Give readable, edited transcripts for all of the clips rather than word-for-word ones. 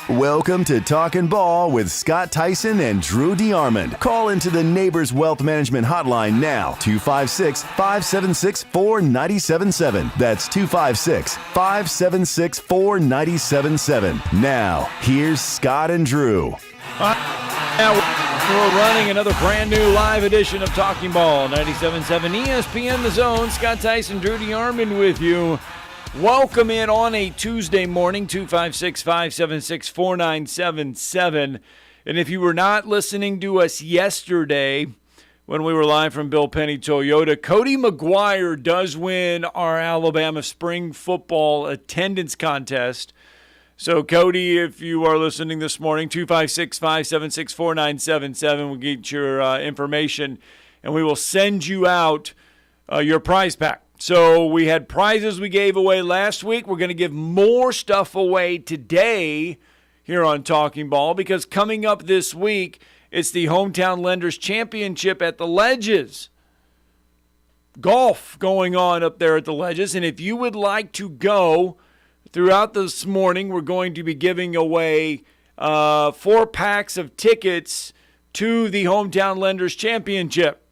Welcome to Talkin' Ball with Scott Theisen and Drew DeArmond. Call into the Neighbors Wealth Management Hotline now, 256-576-4977. That's 256-576-4977. Now, here's Scott and Drew. Now we're running another brand new live edition of Talking Ball, 97.7 ESPN The Zone. Scott Theisen, Drew DeArmond with you. Welcome in on a Tuesday morning, 256-576-4977. And if you were not listening to us yesterday when we were live from Bill Penny Toyota, Cody McGuire does win our Alabama spring football attendance contest. So, Cody, if you are listening this morning, 256-576-4977, we'll get your information, and we will send you out your prize pack. So we had prizes we gave away last week. We're going to give more stuff away today here on Talking Ball because coming up this week, it's the Hometown Lenders Championship at the Ledges. Golf going on up there at the Ledges. And if you would like to go throughout this morning, we're going to be giving away 4 packs of tickets to the Hometown Lenders Championship.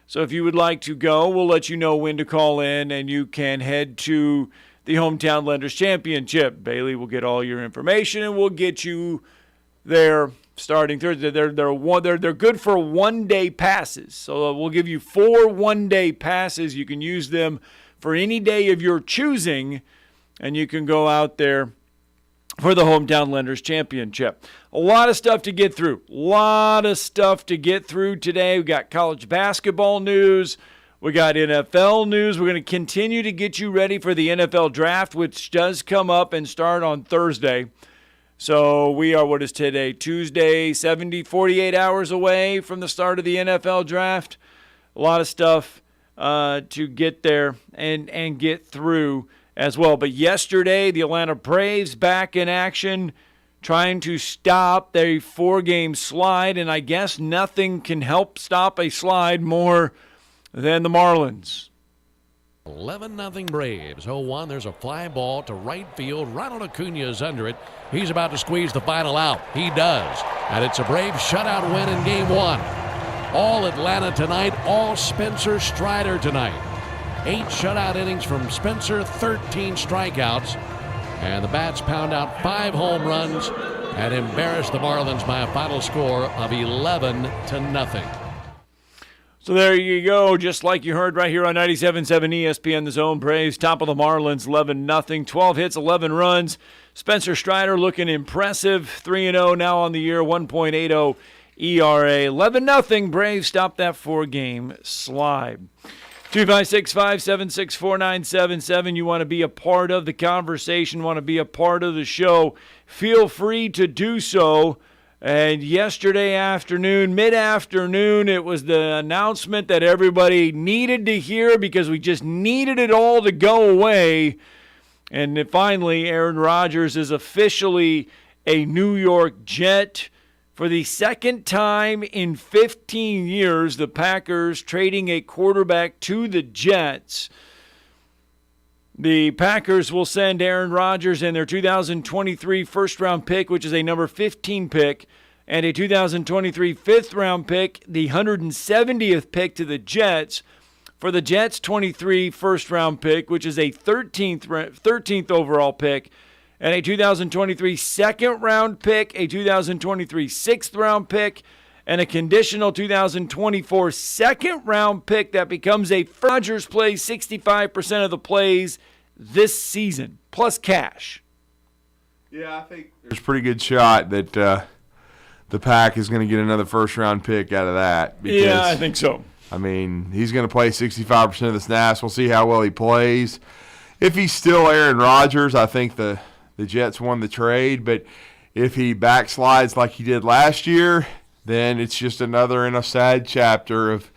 So if you would like to go, we'll let you know when to call in, and you can head to the Hometown Lenders Championship. Bailey will get all your information, and we'll get you there starting Thursday. They're good for one-day passes. So we'll give you 4 one-day passes. You can use them for any day of your choosing, and you can go out there for the Hometown Lenders Championship. A lot of stuff to get through. Today. We got college basketball news. We got NFL news. We're going to continue to get you ready for the NFL draft, which does come up and start on Thursday. So we are, what is today? Tuesday, 48 hours away from the start of the NFL draft. A lot of stuff to get there and get through as well. But yesterday, the Atlanta Braves back in action, trying to stop their 4-game slide, and I guess nothing can help stop a slide more than the Marlins. 11-0 Braves. 0-1. There's a fly ball to right field. Ronald Acuna is under it. He's about to squeeze the final out. He does. And it's a Braves shutout win in Game 1. All Atlanta tonight. All Spencer Strider tonight. 8 shutout innings from Spencer, 13 strikeouts. And the Bats pound out 5 home runs and embarrass the Marlins by a final score of 11-0. So there you go, just like you heard right here on 97.7 ESPN The Zone. Braves top of the Marlins, 11-0, 12 hits, 11 runs. Spencer Strider looking impressive, 3-0 now on the year, 1.80 ERA. 11-0, Braves stop that 4-game slide. 256-576-4977. You want to be a part of the conversation, want to be a part of the show, feel free to do so. And yesterday afternoon, mid-afternoon, it was the announcement that everybody needed to hear because we just needed it all to go away. And finally, Aaron Rodgers is officially a New York Jet. For the second time in 15 years, the Packers trading a quarterback to the Jets. The Packers will send Aaron Rodgers and their 2023 first-round pick, which is a number 15 pick, and a 2023 fifth-round pick, the 170th pick to the Jets. For the Jets' 23 first-round pick, which is a 13th overall pick, and a 2023 second-round pick, a 2023 sixth-round pick, and a conditional 2024 second-round pick that becomes a Rodgers plays 65% of the plays this season, plus cash. Yeah, I think there's a pretty good shot that the Pack is going to get another first-round pick out of that. Because, yeah, I think so. I mean, he's going to play 65% of the snaps. We'll see how well he plays. If he's still Aaron Rodgers, I think the Jets won the trade, but if he backslides like he did last year, then it's just another in a sad chapter of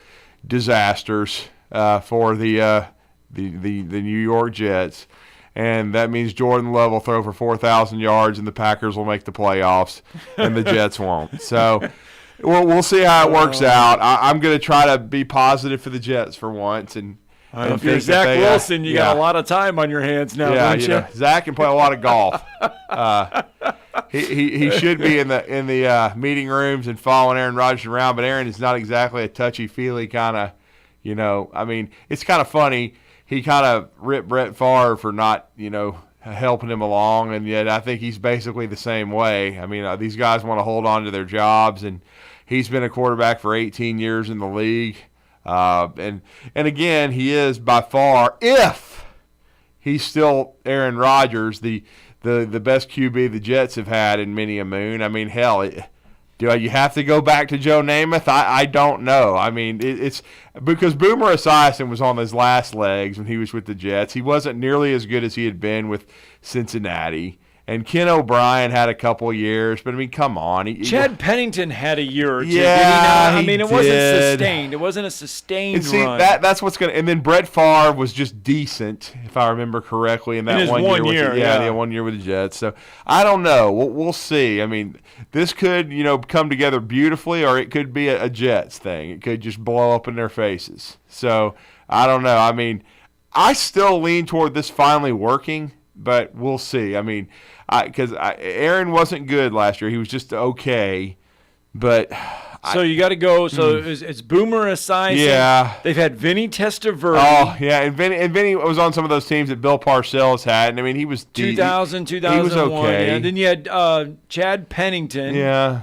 disasters for the New York Jets. And that means Jordan Love will throw for 4,000 yards and the Packers will make the playoffs and the Jets won't. So we'll see how it works out. I'm going to try to be positive for the Jets for once and If you're Zach Wilson, you got a lot of time on your hands now, don't you? Zach can play a lot of golf. he should be in the meeting rooms and following Aaron Rodgers around, but Aaron is not exactly a touchy-feely kind of, I mean, it's kind of funny. He kind of ripped Brett Favre for not, helping him along, and yet I think he's basically the same way. I mean, these guys want to hold on to their jobs, and he's been a quarterback for 18 years in the league. And again, he is by far, if he's still Aaron Rodgers, the best QB the Jets have had in many a moon. I mean, hell, do you have to go back to Joe Namath? I don't know. I mean, it's because Boomer Esiason was on his last legs when he was with the Jets. He wasn't nearly as good as he had been with Cincinnati. And Ken O'Brien had a couple of years, but I mean, come on. Chad Pennington had a year or two. Yeah, did he not? I mean, it wasn't sustained. It wasn't a sustained run. That's what's going to – and then Brett Favre was just decent, if I remember correctly, in that his 1 year. Yeah, 1 year with the Jets. So I don't know. We'll see. I mean, this could, come together beautifully, or it could be a Jets thing. It could just blow up in their faces. So I don't know. I mean, I still lean toward this finally working, but we'll see. I mean – because Aaron wasn't good last year. He was just okay. But so you got to go. So it's Boomer Esiason. Yeah. They've had Vinny Testaverde. Oh, yeah. And Vinny was on some of those teams that Bill Parcells had. And, I mean, he was 2000, 2001. He was okay. Yeah. And then you had Chad Pennington. Yeah.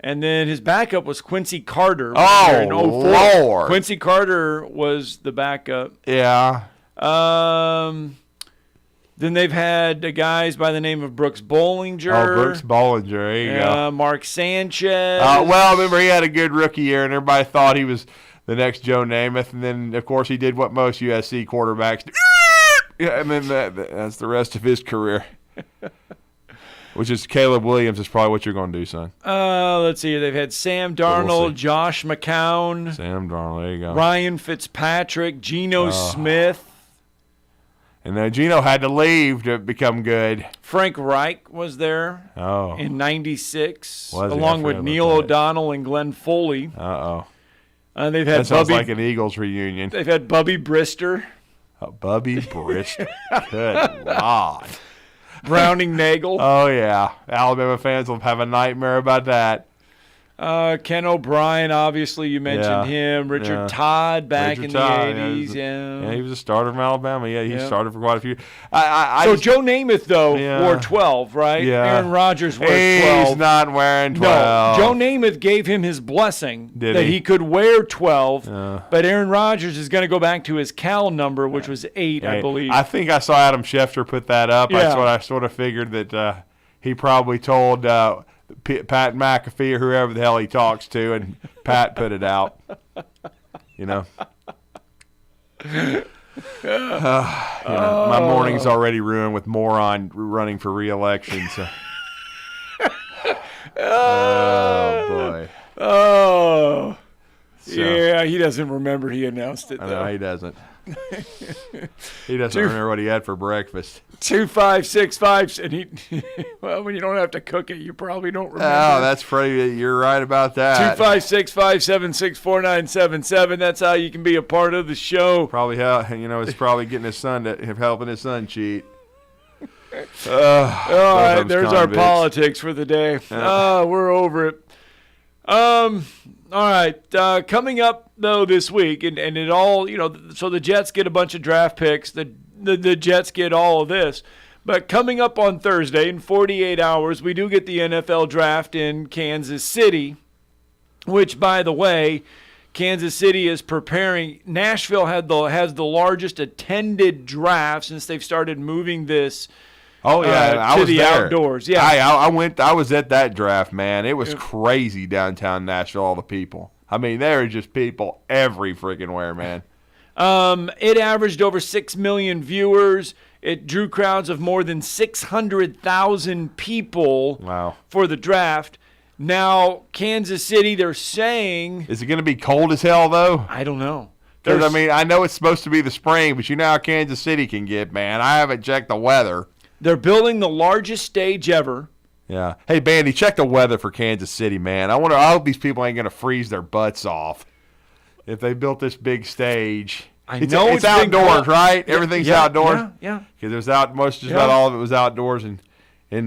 And then his backup was Quincy Carter. Oh, in 04. Lord. Quincy Carter was the backup. Yeah. Then they've had guys by the name of Brooks Bollinger. Oh, Brooks Bollinger. There you go. Mark Sanchez. Well, remember, he had a good rookie year, and everybody thought he was the next Joe Namath. And then, of course, he did what most USC quarterbacks do. Yeah, and then that's the rest of his career. Which is Caleb Williams is probably what you're going to do, son. Let's see. They've had Sam Darnold, Josh McCown. Sam Darnold, there you go. Ryan Fitzpatrick, Geno Smith. And then Geno had to leave to become good. Frank Reich was there in '96, Was he? along with Neil O'Donnell and Glenn Foley. They've had that sounds like an Eagles reunion. They've had Bubby Brister. Bubby Brister. Good God. Browning Nagel. Oh, yeah. Alabama fans will have a nightmare about that. Ken O'Brien, obviously, you mentioned him. Richard Todd back in the 80s. Yeah, he was a starter from Alabama. Yeah, he started for quite a few. Joe Namath, though, wore 12, right? Yeah. Aaron Rodgers wore 12. He's not wearing 12. No, Joe Namath gave him his blessing that he could wear 12, but Aaron Rodgers is going to go back to his Cal number, which was 8, I believe. I think I saw Adam Schefter put that up. That's what I sort of figured that he probably told Pat McAfee or whoever the hell he talks to, and Pat put it out. My morning's already ruined with moron running for re-election. So. Oh, boy. Oh. So. Yeah, he doesn't remember he announced it, though. No, he doesn't. He doesn't remember what he had for breakfast. 2565, and well, when you don't have to cook it, you probably don't remember. Oh, that's pretty. You're right about that. 256-576-4977. That's how you can be a part of the show. Probably how it's probably getting his son helping his son cheat. All right, there's our politics for the day. We're over it. All right, coming up though this week, and it all so the Jets get a bunch of draft picks. The Jets get all of this. But coming up on Thursday in 48 hours, we do get the NFL draft in Kansas City, which, by the way, Kansas City is preparing. Nashville has the largest attended draft since they've started moving this to the outdoors. Yeah, I was at that draft, man. It was crazy downtown Nashville, all the people. I mean, there are just people every freaking where, man. It averaged over 6 million viewers. It drew crowds of more than 600,000 people for the draft. Now, Kansas City, they're saying... Is it going to be cold as hell, though? I don't know. Because, I mean, I know it's supposed to be the spring, but you know how Kansas City can get, man. I haven't checked the weather. They're building the largest stage ever. Yeah. Hey, Bandy, check the weather for Kansas City, man. I hope these people ain't going to freeze their butts off if they built this big stage. It's outdoors, right? Yeah, Everything's outdoors. Yeah. Because most about all of it was outdoors in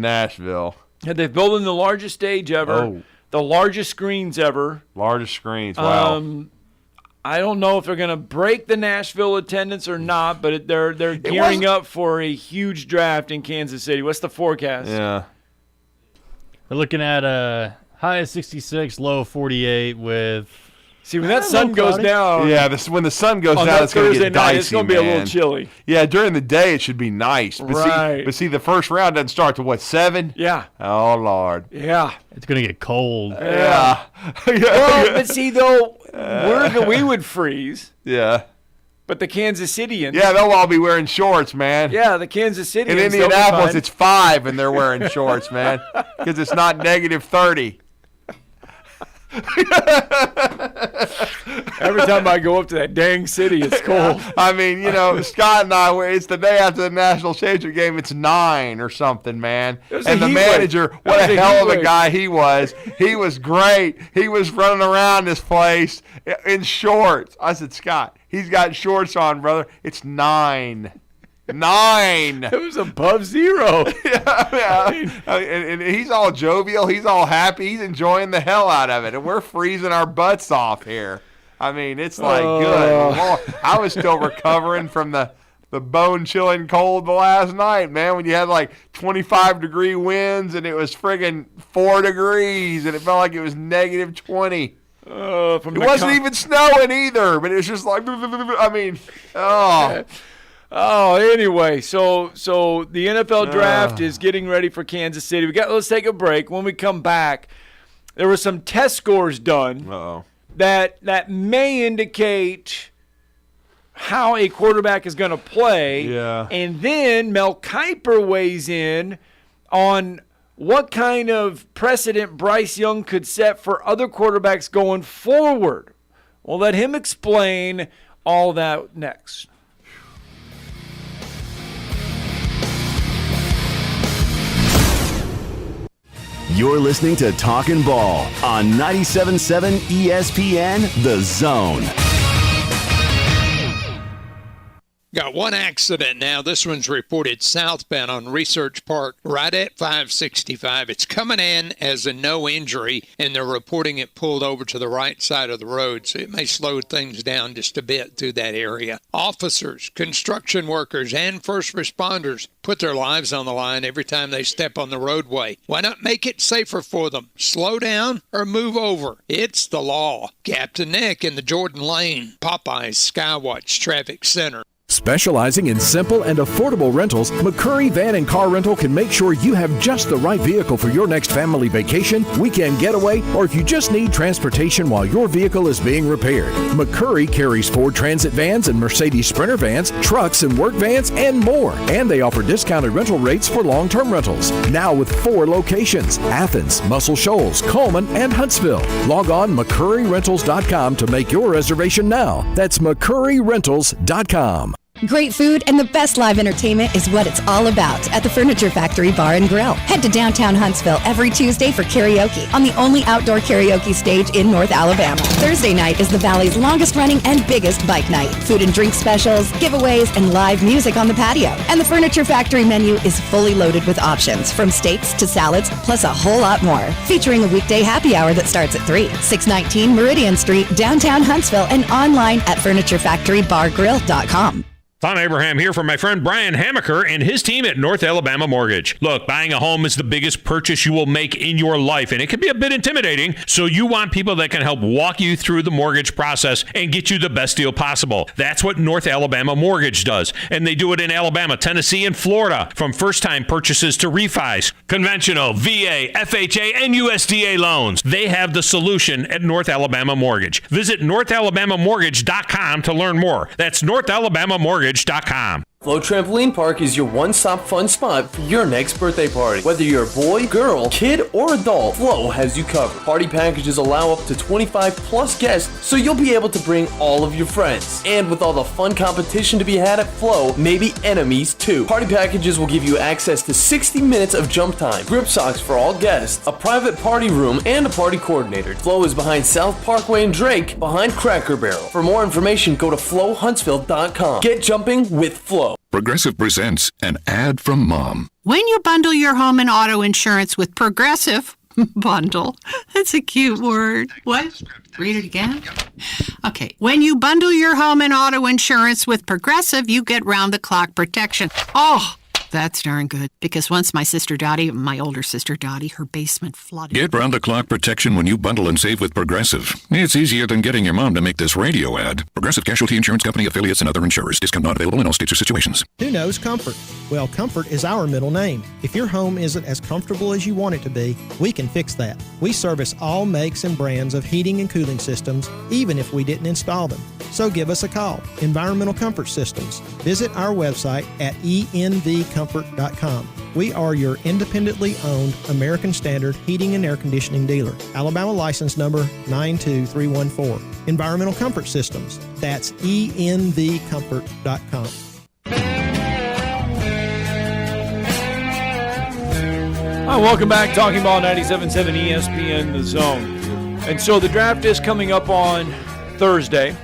Nashville. They're building the largest stage ever, the largest screens ever. Largest screens, wow. I don't know if they're going to break the Nashville attendance or not, but they're gearing up for a huge draft in Kansas City. What's the forecast? Yeah. We're looking at a high of 66, low of 48 with... See, when that sun goes down... Yeah, when the sun goes down, it's going to get dicey, it's going to be a little chilly. Yeah, during the day, it should be nice. But see, the first round doesn't start till, 7? Yeah. Oh, Lord. Yeah. It's going to get cold. Yeah. Well, but see, though, we would freeze. Yeah. But the Kansas Cityans... Yeah, they'll all be wearing shorts, man. Yeah, the Kansas Cityans... In Indianapolis, it's 5, and they're wearing shorts, man, because it's not negative 30. Every time I go up to that dang city, it's cold. I mean, Scott and I, it's the day after the national championship game. It's 9 or something, man. And the manager, what a hell of a guy he was. He was great. He was running around this place in shorts. I said, Scott, he's got shorts on, brother. It's 9. 9. It was above 0. Yeah. And he's all jovial. He's all happy. He's enjoying the hell out of it. And we're freezing our butts off here. I mean, it's like good Lord. I was still recovering from the bone-chilling cold the last night, man, when you had 25-degree winds and it was friggin' 4 degrees and it felt like it was negative 20. It wasn't even snowing either, but it was just Anyway, so the NFL draft is getting ready for Kansas City. Let's take a break. When we come back, there were some test scores done that may indicate how a quarterback is going to play. Yeah. And then Mel Kiper weighs in on what kind of precedent Bryce Young could set for other quarterbacks going forward. We'll let him explain all that next. You're listening to Talkin' Ball on 97.7 ESPN The Zone. Got one accident now. This one's reported southbound on Research Park, right at 565. It's coming in as a no injury, and they're reporting it pulled over to the right side of the road, so it may slow things down just a bit through that area. Officers, construction workers, and first responders put their lives on the line every time they step on the roadway. Why not make it safer for them? Slow down or move over. It's the law. Captain Nick in the Jordan Lane, Popeyes Skywatch Traffic Center. Specializing in simple and affordable rentals, McCurry Van and Car Rental can make sure you have just the right vehicle for your next family vacation, weekend getaway, or if you just need transportation while your vehicle is being repaired. McCurry carries Ford Transit vans and Mercedes Sprinter vans, trucks and work vans, and more. And they offer discounted rental rates for long-term rentals. Now with 4 locations: Athens, Muscle Shoals, Coleman, and Huntsville. Log on McCurryRentals.com to make your reservation now. That's McCurryRentals.com. Great food and the best live entertainment is what it's all about at the Furniture Factory Bar and Grill. Head to downtown Huntsville every Tuesday for karaoke on the only outdoor karaoke stage in North Alabama. Thursday night is the Valley's longest running and biggest bike night. Food and drink specials, giveaways, and live music on the patio. And the Furniture Factory menu is fully loaded with options from steaks to salads, plus a whole lot more. Featuring a weekday happy hour that starts at 3. 619 Meridian Street, downtown Huntsville, and online at FurnitureFactoryBarGrill.com. Tom Abraham here for my friend Brian Hamaker and his team at North Alabama Mortgage. Look, buying a home is the biggest purchase you will make in your life, and it can be a bit intimidating, so you want people that can help walk you through the mortgage process and get you the best deal possible. That's what North Alabama Mortgage does, and they do it in Alabama, Tennessee, and Florida, from first-time purchases to refis, conventional, VA, FHA, and USDA loans. They have the solution at North Alabama Mortgage. Visit NorthAlabamaMortgage.com to learn more. That's NorthAlabamaMortgage.com. Flow Trampoline Park is your one-stop fun spot for your next birthday party. Whether you're a boy, girl, kid, or adult, Flow has you covered. Party packages allow up to 25 plus guests, so you'll be able to bring all of your friends. And with all the fun competition to be had at Flow, maybe enemies too. Party packages will give you access to 60 minutes of jump time, grip socks for all guests, a private party room, and a party coordinator. Flow is behind South Parkway and Drake, behind Cracker Barrel. For more information, go to flowhuntsville.com. Get jumping with Flow. Progressive presents an ad from Mom. When you bundle your home and auto insurance with Progressive, bundle, that's a cute word. What? Read it again? Okay. When you bundle your home and auto insurance with Progressive, you get round-the-clock protection. Oh, that's darn good. Because once my older sister Dottie, her basement flooded. Get round-the-clock protection when you bundle and save with Progressive. It's easier than getting your mom to make this radio ad. Progressive Casualty Insurance Company, affiliates, and other insurers. Discount not available in all states or situations. Who knows comfort? Well, comfort is our middle name. If your home isn't as comfortable as you want it to be, we can fix that. We service all makes and brands of heating and cooling systems, even if we didn't install them. So give us a call. Environmental Comfort Systems. Visit our website at envcomfort.com. We are your independently owned American Standard heating and air conditioning dealer. Alabama license number 92314. Environmental Comfort Systems. That's envcomfort.com. Hi, welcome back. Talking Ball 97.7 ESPN The Zone. And so the draft is coming up on Thursday.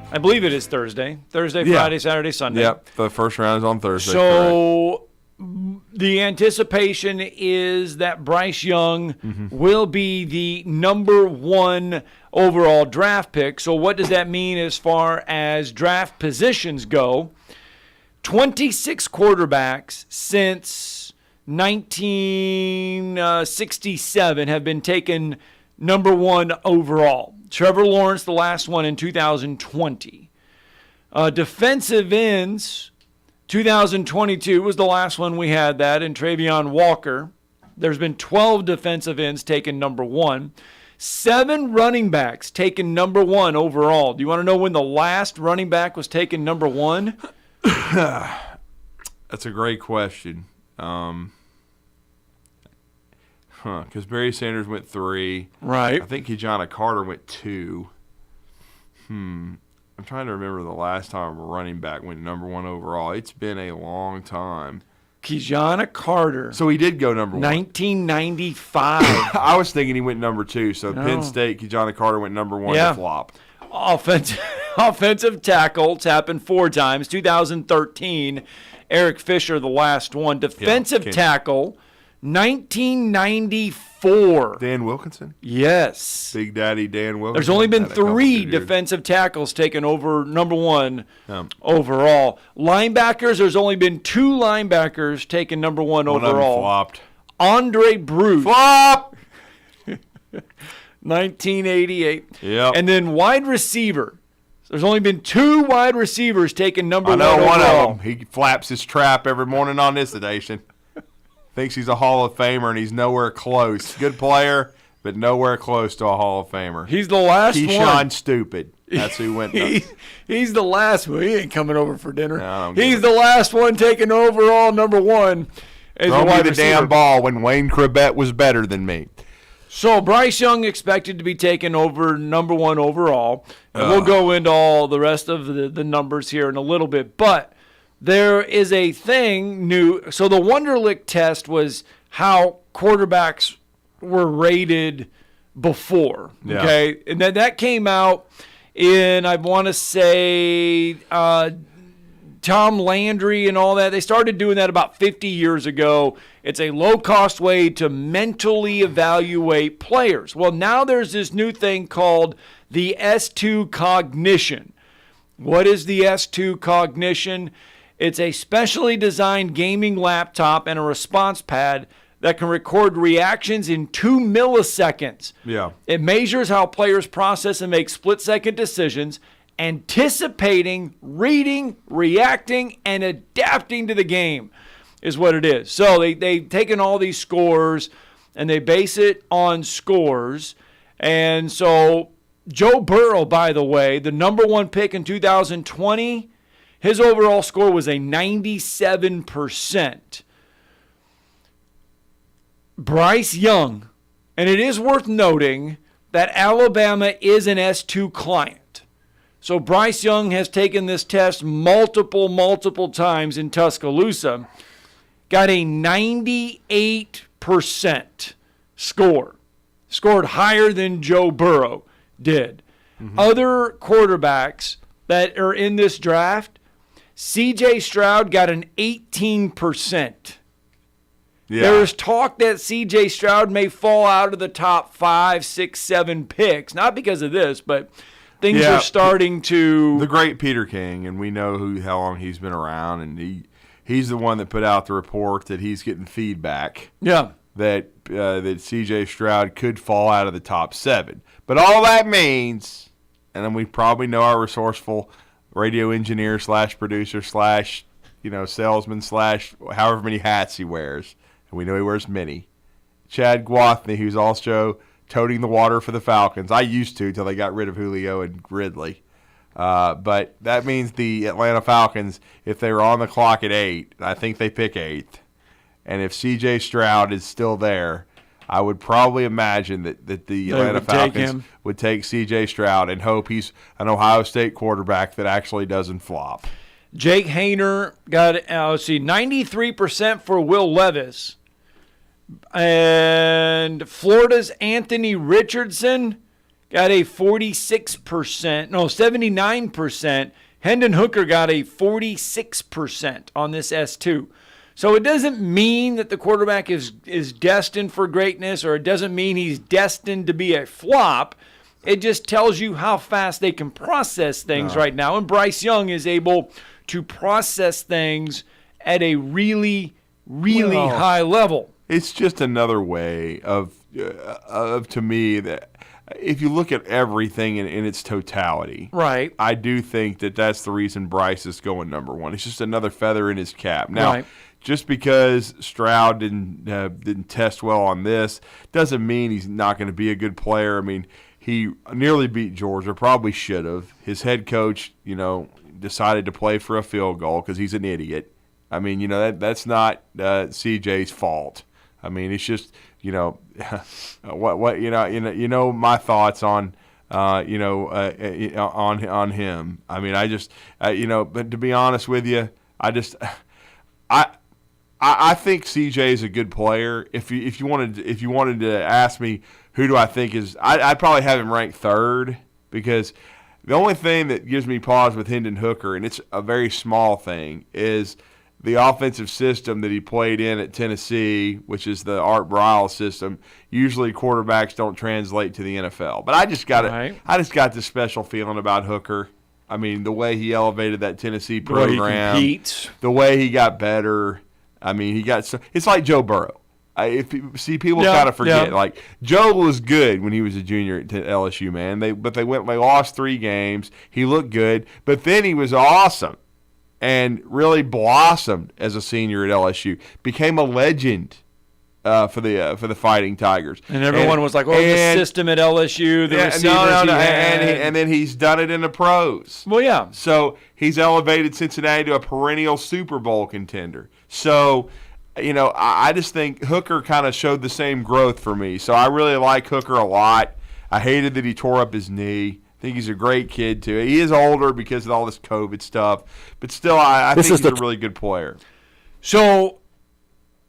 I believe it is Thursday. Friday, Saturday, Sunday. Yep, the first round is on Thursday. So the anticipation is that Bryce Young will be the number one overall draft pick. So what does that mean as far as draft positions go? 26 quarterbacks since 1967 have been taken number one overall. Trevor Lawrence, the last one in 2020. Defensive ends, 2022 was the last one we had that, and Travion Walker. There's been 12 defensive ends taken number one. 7 running backs taken number one overall. Do you want to know when the last running back was taken number one? That's a great question. Because Barry Sanders went 3. Right. I think Kijana Carter went 2. I'm trying to remember the last time a running back went number one overall. It's been a long time. Kijana Carter. So he did go number 1. 1995. I was thinking he went number 2. So No. Penn State, Kijana Carter went number 1 Yeah. to flop. Offensive tackle. It's happened 4 times. 2013, Eric Fisher, the last one. Defensive tackle. 1994. Dan Wilkinson? Yes. Big Daddy Dan Wilkinson. There's only been Had a couple 3 good years. defensive tackles taken over number one overall. Linebackers, there's only been 2 linebackers taken number one One of them overall. flopped. Andre Bruce. Flop! 1988. Yep. And then wide receiver. There's only been 2 wide receivers taken number one I know overall. one of them. He flaps his trap every morning on this station. Thinks he's a Hall of Famer, and he's nowhere close. Good player, but nowhere close to a Hall of Famer. He's the last Keyshawn one. Stupid. That's who went. He's the last one. He ain't coming over for dinner. No, I don't get He's it. the last one taken overall number one. As Throw a me wide the receiver. damn ball when Wayne Crabette was better than me. So Bryce Young expected to be taken over number one overall. And we'll go into all the rest of the numbers here in a little bit. But there is a thing new. So the Wonderlic test was how quarterbacks were rated before. Yeah. Okay. And then that came out in, I want to say, Tom Landry and all that. They started doing that about 50 years ago. It's a low-cost way to mentally evaluate players. Well, now there's this new thing called the S2 Cognition. What is the S2 Cognition? It's a specially designed gaming laptop and a response pad that can record reactions in 2 milliseconds. Yeah. It measures how players process and make split-second decisions, anticipating, reading, reacting, and adapting to the game is what it is. So they've taken all these scores and they base it on scores. And so Joe Burrow, by the way, the number one pick in 2020, his overall score was a 97%. Bryce Young, and it is worth noting that Alabama is an S2 client. So Bryce Young has taken this test multiple times in Tuscaloosa, got a 98% score. Scored higher than Joe Burrow did. Other quarterbacks that are in this draft, C.J. Stroud got an 18%. Yeah. There's talk that C.J. Stroud may fall out of the top 5, 6, 7 picks. Not because of this, but things are starting to. The great Peter King, and we know how long he's been around, and he's the one that put out the report that he's getting feedback. Yeah. That C.J. Stroud could fall out of the top 7. But all that means, and then we probably know our resourceful radio engineer / producer / salesman / however many hats he wears, and we know he wears many. Chad Guathney, who's also toting the water for the Falcons. I used to until they got rid of Julio and Ridley. But that means the Atlanta Falcons, if they were on the clock at 8, I think they pick 8th. And if C.J. Stroud is still there, I would probably imagine that the Atlanta Falcons would take C.J. Stroud and hope he's an Ohio State quarterback that actually doesn't flop. Jake Hayner got, 93% for Will Levis. And Florida's Anthony Richardson got a 79%. Hendon Hooker got a 46% on this S2. So it doesn't mean that the quarterback is destined for greatness, or it doesn't mean he's destined to be a flop. It just tells you how fast they can process things right now. And Bryce Young is able to process things at a really, really high level. It's just another way of to me, that if you look at everything in its totality, right? I do think that's the reason Bryce is going number 1. It's just another feather in his cap. Now, just because Stroud didn't test well on this doesn't mean he's not going to be a good player. I mean, he nearly beat Georgia, probably should have. His head coach, decided to play for a field goal because he's an idiot. I mean, that's not CJ's fault. I mean, it's just what my thoughts on on him. I mean, I just but to be honest with you, I think CJ is a good player. If you wanted to ask me who do I think is, I'd probably have him ranked 3rd, because the only thing that gives me pause with Hendon Hooker, and it's a very small thing, is the offensive system that he played in at Tennessee, which is the Art Briles system. Usually quarterbacks don't translate to the NFL. But I just got this special feeling about Hooker. I mean, the way he elevated that Tennessee program, the way he got better. I mean, it's like Joe Burrow. People kind of forget. Like, Joe was good when he was a junior at LSU, man. They lost 3 games. He looked good, but then he was awesome and really blossomed as a senior at LSU. Became a legend for the Fighting Tigers. And everyone was like, "Oh, the system at LSU, the receivers and then he's done it in the pros." Well, yeah. So he's elevated Cincinnati to a perennial Super Bowl contender. So, I just think Hooker kind of showed the same growth for me. So I really like Hooker a lot. I hated that he tore up his knee. I think he's a great kid, too. He is older because of all this COVID stuff. But still, I think he's a really good player. So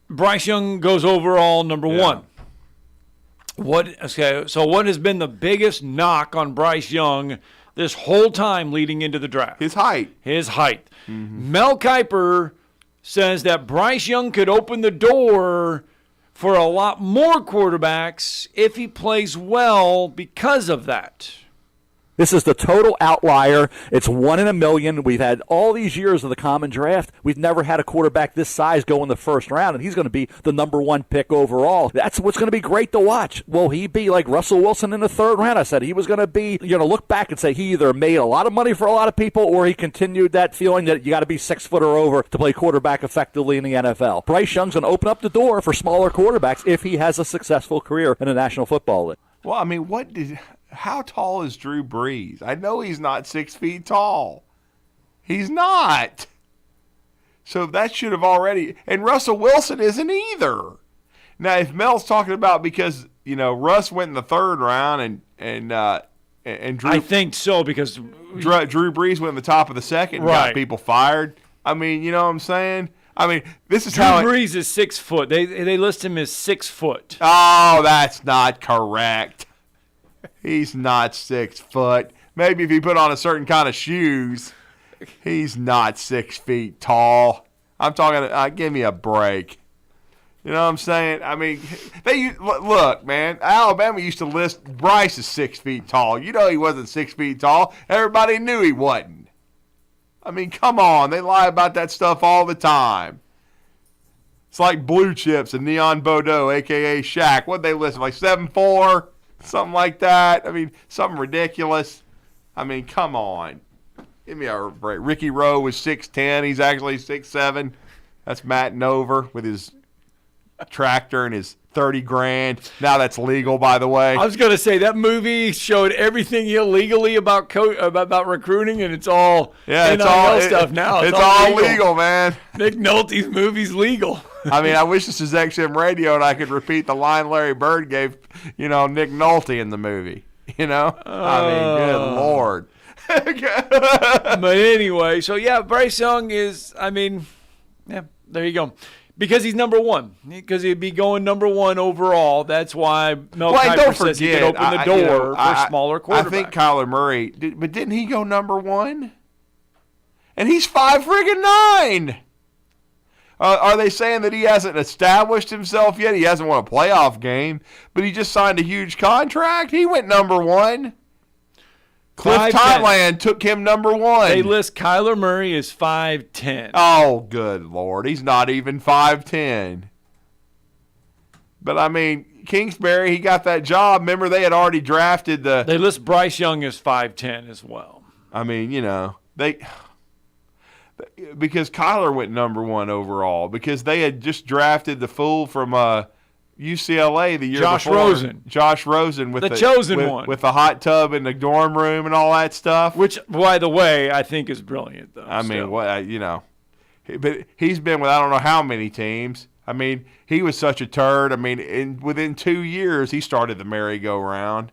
Bryce Young goes overall number 1. So what has been the biggest knock on Bryce Young this whole time leading into the draft? His height. Mm-hmm. Mel Kiper says that Bryce Young could open the door for a lot more quarterbacks if he plays well because of that. This is the total outlier. It's 1 in a million. We've had all these years of the common draft. We've never had a quarterback this size go in the first round, and he's going to be the number 1 pick overall. That's what's going to be great to watch. Will he be like Russell Wilson in the 3rd round? I said he was going to be, look back and say he either made a lot of money for a lot of people, or he continued that feeling that you got to be 6 foot or over to play quarterback effectively in the NFL. Bryce Young's going to open up the door for smaller quarterbacks if he has a successful career in the National Football League. Well, I mean, how tall is Drew Brees? I know he's not 6 feet tall. He's not. So that should have already. And Russell Wilson isn't either. Now, if Mel's talking about because Russ went in the 3rd round and Drew, I think so, because Drew Brees went in the top of the 2nd and got people fired. I mean, you know what I'm saying? I mean, this is Drew how Brees is 6 foot. They list him as 6 foot. Oh, that's not correct. He's not 6 foot. Maybe if he put on a certain kind of shoes He's not 6 feet tall. I'm talking. Give me a break. You know what I'm saying? I mean, look, man. Alabama used to list Bryce as 6 feet tall. You know he wasn't 6 feet tall. Everybody knew he wasn't. I mean, come on. They lie about that stuff all the time. It's like Blue Chips and Neon Bodo, a.k.a. Shaq. What'd they list? Like 7'4"? Something like that. I mean, something ridiculous. I mean, come on. Give me a break. Ricky Rowe was 6'10". He's actually 6'7". That's Matt Nover with his tractor and his $30,000. Now that's legal, by the way. I was going to say that movie showed everything illegally about recruiting, and it's all NIL stuff now. It's all legal, man. Nick Nolte's movie's legal. I mean, I wish this was XM Radio and I could repeat the line Larry Bird gave, Nick Nolte in the movie. I mean, good Lord. But anyway, so yeah, Bryce Young is, there you go. Because he's number one. Because he'd be going number one overall. That's why Mel Kiper says he can open the door for smaller quarterbacks. I think Kyler Murray, but didn't he go number one? And he's 5'9". Are they saying that he hasn't established himself yet? He hasn't won a playoff game, but he just signed a huge contract. He went number one. Cliff Thailand took him number one. They list Kyler Murray as 5'10". Oh, good Lord. He's not even 5'10". But, I mean, Kingsbury, he got that job. Remember, they had already drafted the – They list Bryce Young as 5'10" as well. I mean, because Kyler went number one overall, because they had just drafted the fool from UCLA the year before. Josh Rosen with the chosen one. With the hot tub in the dorm room and all that stuff. Which, by the way, I think is brilliant, though. I mean, but he's been with I don't know how many teams. I mean, he was such a turd. I mean, within 2 years, he started the merry-go-round.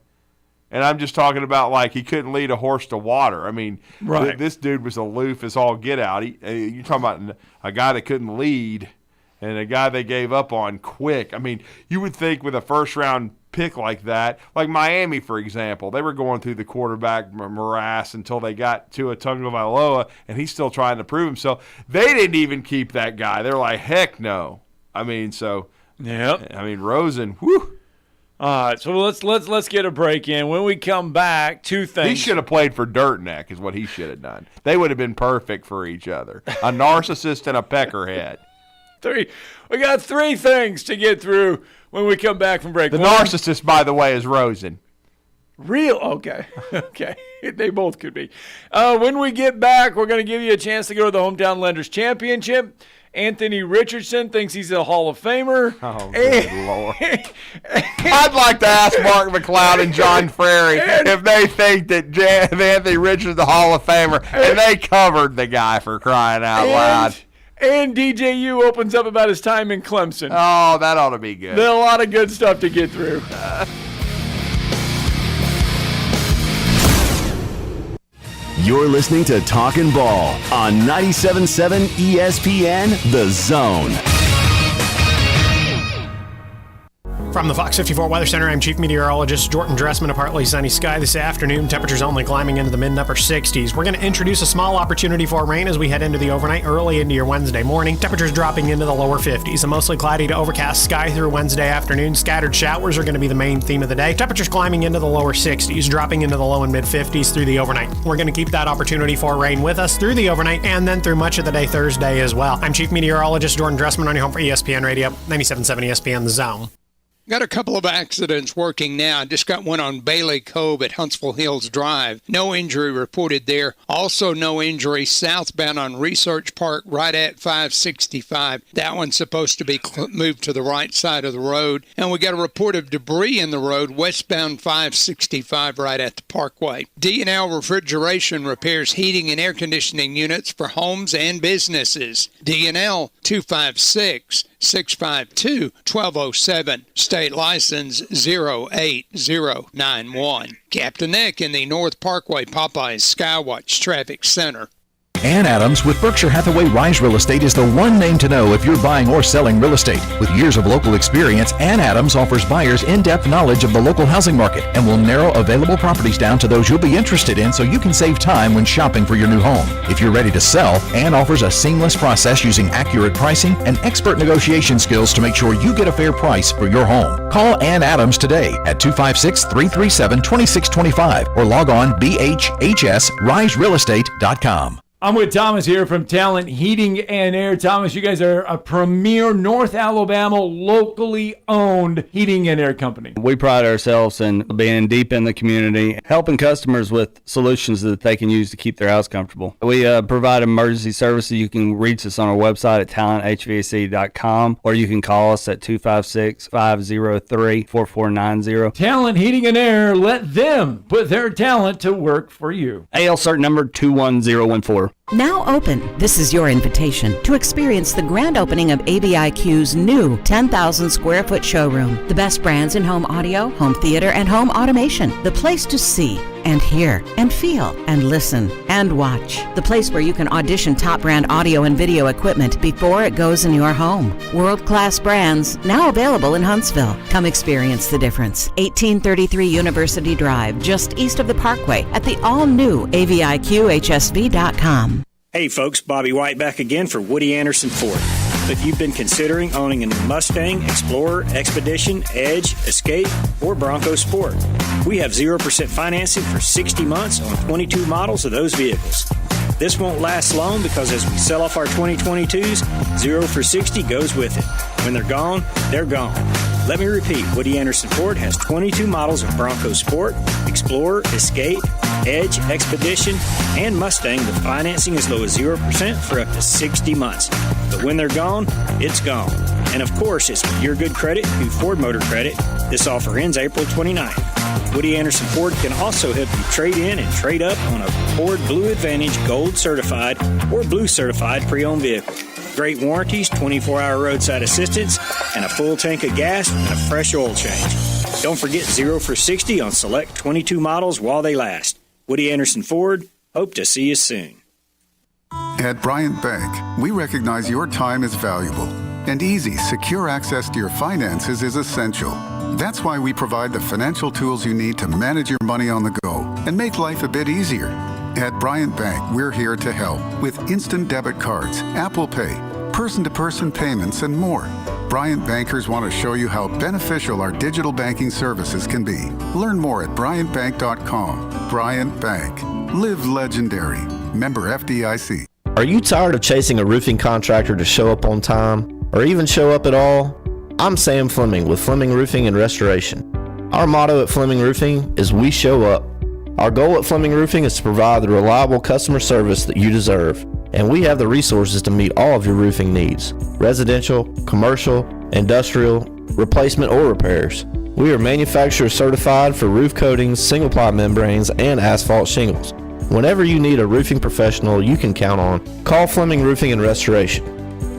And I'm just talking about, like, he couldn't lead a horse to water. I mean, this dude was aloof as all get out. You're talking about a guy that couldn't lead and a guy they gave up on quick. I mean, you would think with a first-round pick like that, like Miami, for example, they were going through the quarterback morass until they got to Tagovailoa, and he's still trying to prove himself. They didn't even keep that guy. They're like, heck no. I mean, Rosen, whew. All right, so let's get a break in. When we come back, two things. He should have played for Dirt Neck is what he should have done. They would have been perfect for each other. A narcissist and a peckerhead. We got three things to get through when we come back from break. The narcissist, by the way, is Rosen. Real? Okay. Okay. They both could be. When we get back, we're going to give you a chance to go to the Hometown Lenders Championship. Anthony Richardson thinks he's a Hall of Famer. Oh, good Lord. I'd like to ask Mark McLeod and John Frary if they think that Anthony Richardson's a Hall of Famer, and they covered the guy, for crying out loud. And DJU opens up about his time in Clemson. Oh, that ought to be good. There's a lot of good stuff to get through. You're listening to Talkin' Ball on 97.7 ESPN The Zone. From the Fox 54 Weather Center, I'm Chief Meteorologist Jordan Dressman. A partly sunny sky this afternoon. Temperatures only climbing into the mid-upper 60s. We're going to introduce a small opportunity for rain as we head into the overnight, early into your Wednesday morning. Temperatures dropping into the lower 50s. A mostly cloudy to overcast sky through Wednesday afternoon. Scattered showers are going to be the main theme of the day. Temperatures climbing into the lower 60s, dropping into the low and mid-50s through the overnight. We're going to keep that opportunity for rain with us through the overnight and then through much of the day Thursday as well. I'm Chief Meteorologist Jordan Dressman on your home for ESPN Radio, 97.7 ESPN The Zone. Got a couple of accidents working now. Just got one on Bailey Cove at Huntsville Hills Drive. No injury reported there. Also no injury southbound on Research Park right at 565. That one's supposed to be moved to the right side of the road. And we got a report of debris in the road westbound 565 right at the Parkway. D&L Refrigeration repairs heating and air conditioning units for homes and businesses. D&L 256-652-1207. State license 08091. Captain Nick in the North Parkway Popeyes Skywatch Traffic Center. Ann Adams with Berkshire Hathaway Rise Real Estate is the one name to know if you're buying or selling real estate. With years of local experience, Ann Adams offers buyers in-depth knowledge of the local housing market and will narrow available properties down to those you'll be interested in so you can save time when shopping for your new home. If you're ready to sell, Ann offers a seamless process using accurate pricing and expert negotiation skills to make sure you get a fair price for your home. Call Ann Adams today at 256-337-2625 or log on bhhsriserealestate.com. I'm with Thomas here from Talent Heating and Air. Thomas, you guys are a premier North Alabama locally owned heating and air company. We pride ourselves in being deep in the community, helping customers with solutions that they can use to keep their house comfortable. We provide emergency services. You can reach us on our website at talenthvac.com, or you can call us at 256-503-4490. Talent Heating and Air, let them put their talent to work for you. AL cert number 21014. Now open. This is your invitation to experience the grand opening of ABIQ's new 10,000 square foot showroom. The best brands in home audio, home theater, and home automation. The place to see and hear and feel and listen and watch. The place where you can audition top brand audio and video equipment before it goes in your home. World-class brands now available in Huntsville. Come experience the difference. 1833 University Drive, just east of the Parkway at the all-new AVIQHSV.com. Hey folks, Bobby White back again for Woody Anderson Ford. If you've been considering owning a new Mustang, Explorer, Expedition, Edge, Escape, or Bronco Sport, we have 0% financing for 60 months on 22 models of those vehicles. This won't last long because as we sell off our 2022s, 0 for 60 goes with it. When they're gone, they're gone. Let me repeat, Woody Anderson Ford has 22 models of Bronco Sport, Explorer, Escape, Edge, Expedition, and Mustang with financing as low as 0% for up to 60 months. But when they're gone, it's gone. And of course, it's with your good credit through Ford Motor Credit. This offer ends April 29th. Woody Anderson Ford can also help you trade in and trade up on a Ford Blue Advantage Gold Certified or Blue Certified pre-owned vehicle. Great warranties, 24-hour roadside assistance, and a full tank of gas and a fresh oil change. Don't forget 0 for 60 on select 22 models while they last. Woody Anderson Ford, hope to see you soon. At Bryant Bank, we recognize your time is valuable, and easy, secure access to your finances is essential. That's why we provide the financial tools you need to manage your money on the go and make life a bit easier. At Bryant Bank, we're here to help with instant debit cards, Apple Pay, person-to-person payments, and more. Bryant bankers want to show you how beneficial our digital banking services can be. Learn more at bryantbank.com. Bryant Bank. Live legendary. Member FDIC. Are you tired of chasing a roofing contractor to show up on time or even show up at all? I'm Sam Fleming with Fleming Roofing and Restoration. Our motto at Fleming Roofing is we show up. Our goal at Fleming Roofing is to provide the reliable customer service that you deserve, and we have the resources to meet all of your roofing needs: residential, commercial, industrial, replacement, or repairs. We are manufacturer certified for roof coatings, single-ply membranes, and asphalt shingles. Whenever you need a roofing professional you can count on, call Fleming Roofing and Restoration.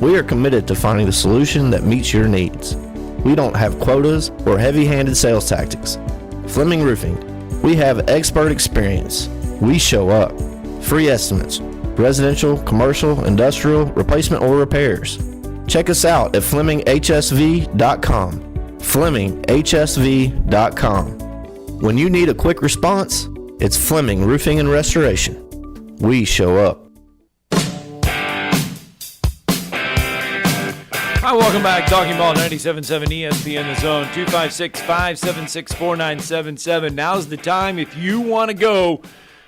We are committed to finding the solution that meets your needs. We don't have quotas or heavy-handed sales tactics. Fleming Roofing. We have expert experience. We show up. Free estimates. Residential, commercial, industrial, replacement, or repairs. Check us out at FlemingHSV.com. FlemingHSV.com. When you need a quick response, it's Fleming Roofing and Restoration. We show up. Hi, welcome back. Talking Ball 97.7 ESPN The Zone, 256-576-4977. Now's the time if you want to go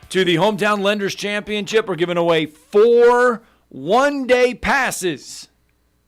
to the Hometown Lenders Championship. We're giving away 4 one-day passes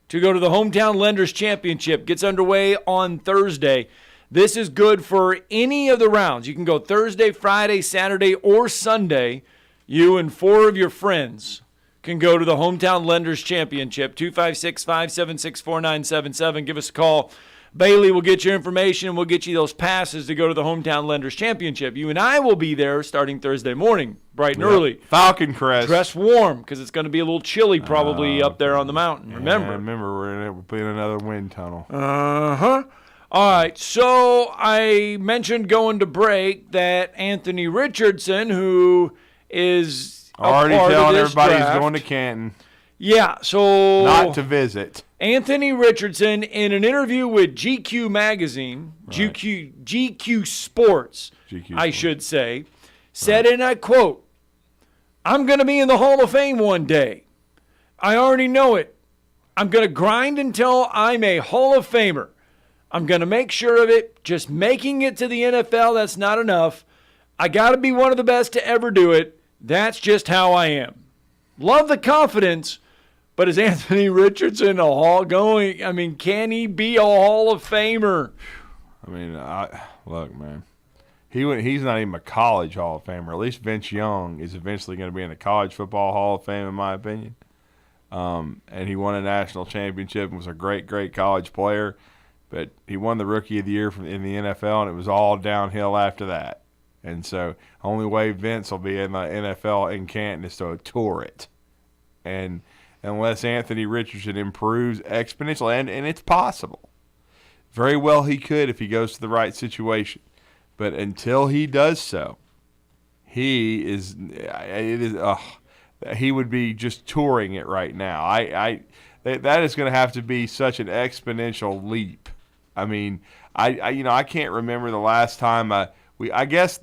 to go to the Hometown Lenders Championship. Gets underway on Thursday. This is good for any of the rounds. You can go Thursday, Friday, Saturday, or Sunday. You and 4 of your friends can go to the Hometown Lenders Championship, 256-576-4977. Give us a call. Bailey will get your information, and we'll get you those passes to go to the Hometown Lenders Championship. You and I will be there starting Thursday morning, bright and early. Falcon Crest. Dress warm, because it's going to be a little chilly probably up there on the mountain. Remember. We're in another wind tunnel. Uh-huh. All right, so I mentioned going to break that Anthony Richardson, who is Already part telling of this everybody draft. he's going to Canton. Yeah, so Not to visit. Anthony Richardson, in an interview with GQ Magazine, GQ Sports, I should say, said, and I quote, "I'm going to be in the Hall of Fame one day. I already know it. I'm going to grind until I'm a Hall of Famer. I'm going to make sure of it. Just making it to the NFL, that's not enough. I got to be one of the best to ever do it. That's just how I am." Love the confidence, but is Anthony Richardson a Hall going? I mean, can he be a Hall of Famer? I mean, look, man. He's not even a college Hall of Famer. At least Vince Young is eventually going to be in the College Football Hall of Fame, in my opinion. And he won a national championship and was a great, great college player. But he won the Rookie of the Year in the NFL, and it was all downhill after that. And so only way Vince will be in the NFL in Canton is to tour it. And unless Anthony Richardson improves exponentially, and it's possible. Very well he could if he goes to the right situation. But until he does so, he would be just touring it right now. That is going to have to be such an exponential leap. I mean, I can't remember the last time I guess,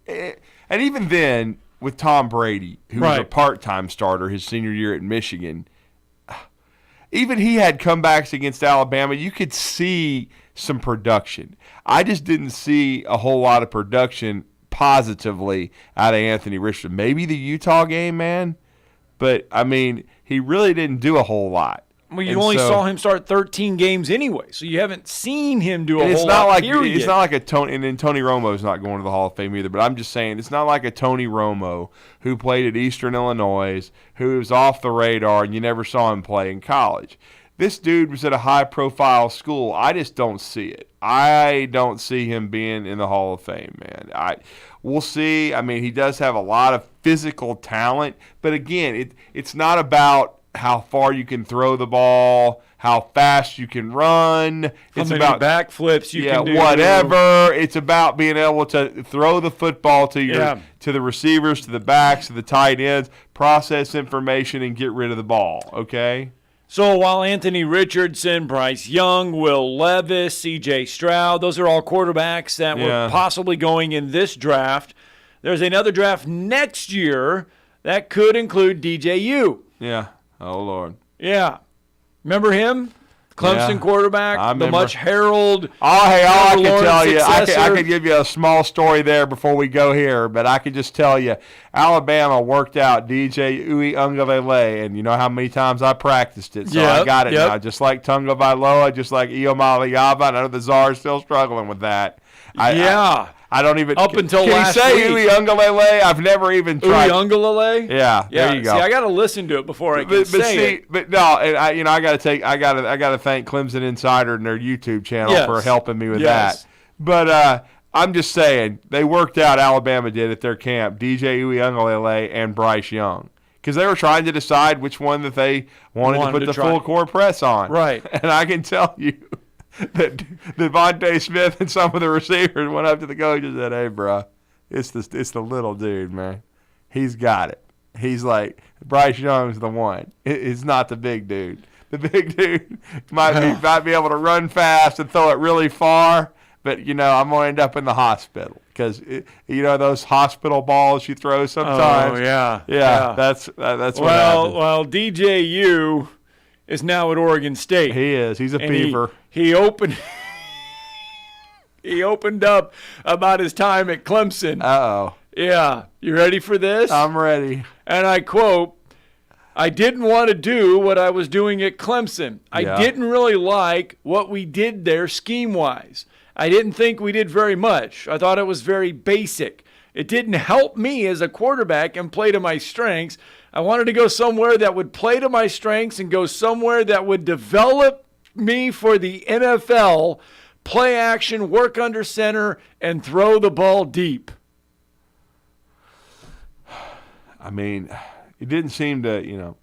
and even then with Tom Brady, who was a part-time starter his senior year at Michigan, even he had comebacks against Alabama. You could see some production. I just didn't see a whole lot of production positively out of Anthony Richardson. Maybe the Utah game, man, but I mean, he really didn't do a whole lot. Well, you only saw him start 13 games anyway, so you haven't seen him do a whole lot. Period. It's not like a Tony, and then Tony Romo's not going to the Hall of Fame either. But I'm just saying, it's not like a Tony Romo who played at Eastern Illinois, who was off the radar, and you never saw him play in college. This dude was at a high-profile school. I just don't see it. I don't see him being in the Hall of Fame, man. We'll see. I mean, he does have a lot of physical talent, but again, it's not about how far you can throw the ball, how fast you can run. It's about backflips you can do. Whatever. It's about being able to throw the football to the receivers, to the backs, to the tight ends, process information, and get rid of the ball, okay? So while Anthony Richardson, Bryce Young, Will Levis, C.J. Stroud, those are all quarterbacks that were possibly going in this draft, there's another draft next year that could include DJU. Yeah. Oh, Lord. Yeah. Remember him? Clemson quarterback, the much heralded. I can tell you, I could give you a small story there before we go here, but I could just tell you, Alabama worked out DJ Uiagalelei, and you know how many times I practiced it, so I got it now. Just like Tunga Vailoa, just like Iomaliava. I know the Czar's still struggling with that. I don't even. Up until last week. Can you say Uiagalelei? I've never even tried. Uiagalelei? Yeah, there you go. See, I got to listen to it before I can say it. But no, and I got to thank Clemson Insider and their YouTube channel for helping me with that. But I'm just saying, they worked out, Alabama did at their camp, DJ Uiagalelei and Bryce Young, because they were trying to decide which one that they wanted to put the full court press on. Right. And I can tell you that Devontae Smith and some of the receivers went up to the coach and said, "Hey, bro, it's the little dude, man. He's got it." He's like, Bryce Young's the one. It's not the big dude. The big dude might be able to run fast and throw it really far, but, I'm going to end up in the hospital because, those hospital balls you throw sometimes. Oh, yeah. Yeah, that's what happens. Well, DJU is now at Oregon State. He is. He's a beaver. He opened up about his time at Clemson. Uh-oh. Yeah. You ready for this? I'm ready. And I quote, "I didn't want to do what I was doing at Clemson. I didn't really like what we did there scheme-wise. I didn't think we did very much. I thought it was very basic. It didn't help me as a quarterback and play to my strengths. I wanted to go somewhere that would play to my strengths and go somewhere that would develop me for the NFL, play action, work under center, and throw the ball deep." I mean, it didn't seem to,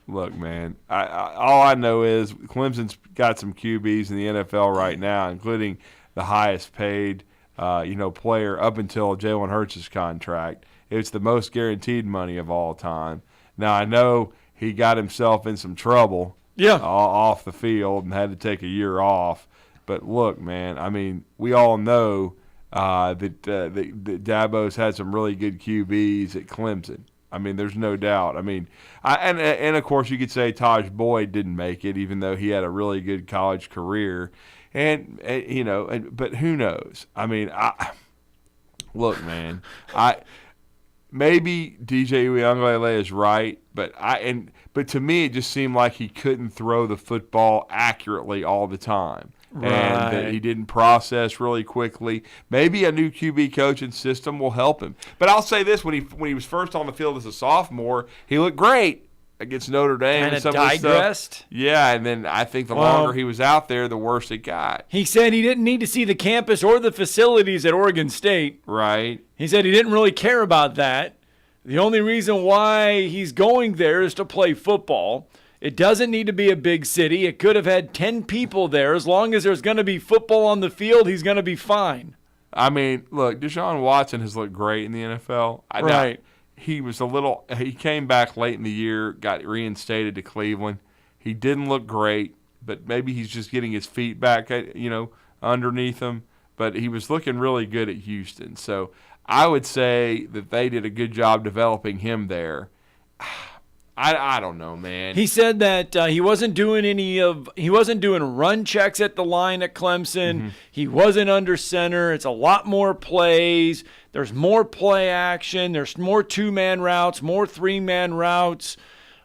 look, man, all I know is Clemson's got some QBs in the NFL right now, including the highest paid, player up until Jalen Hurts' contract. it's the most guaranteed money of all time. Now, I know he got himself in some trouble off the field and had to take a year off. But look, man, I mean, we all know that Dabo's had some really good QBs at Clemson. I mean, there's no doubt. I mean, and of course you could say Taj Boyd didn't make it, even though he had a really good college career. And but who knows? I mean, look, man, maybe DJ Uiagalelei is right, but to me it just seemed like he couldn't throw the football accurately all the time. Right. And that he didn't process really quickly. Maybe a new QB coaching system will help him. But I'll say this: when he was first on the field as a sophomore, he looked great against Notre Dame. Kind and some of of the digressed. Stuff. Yeah, and then I think the longer he was out there, the worse it got. He said he didn't need to see the campus or the facilities at Oregon State. Right. He said he didn't really care about that. The only reason why he's going there is to play football. It doesn't need to be a big city. It could have had 10 people there. As long as there's going to be football on the field, he's going to be fine. I mean, look, Deshaun Watson has looked great in the NFL. Right. He came back late in the year, got reinstated to Cleveland. He didn't look great, but maybe he's just getting his feet back, underneath him. But he was looking really good at Houston. So I would say that they did a good job developing him there. I don't know, man. He said that he wasn't doing run checks at the line at Clemson. Mm-hmm. He wasn't under center. It's a lot more plays. There's more play action. There's more 2-man routes, more 3-man routes.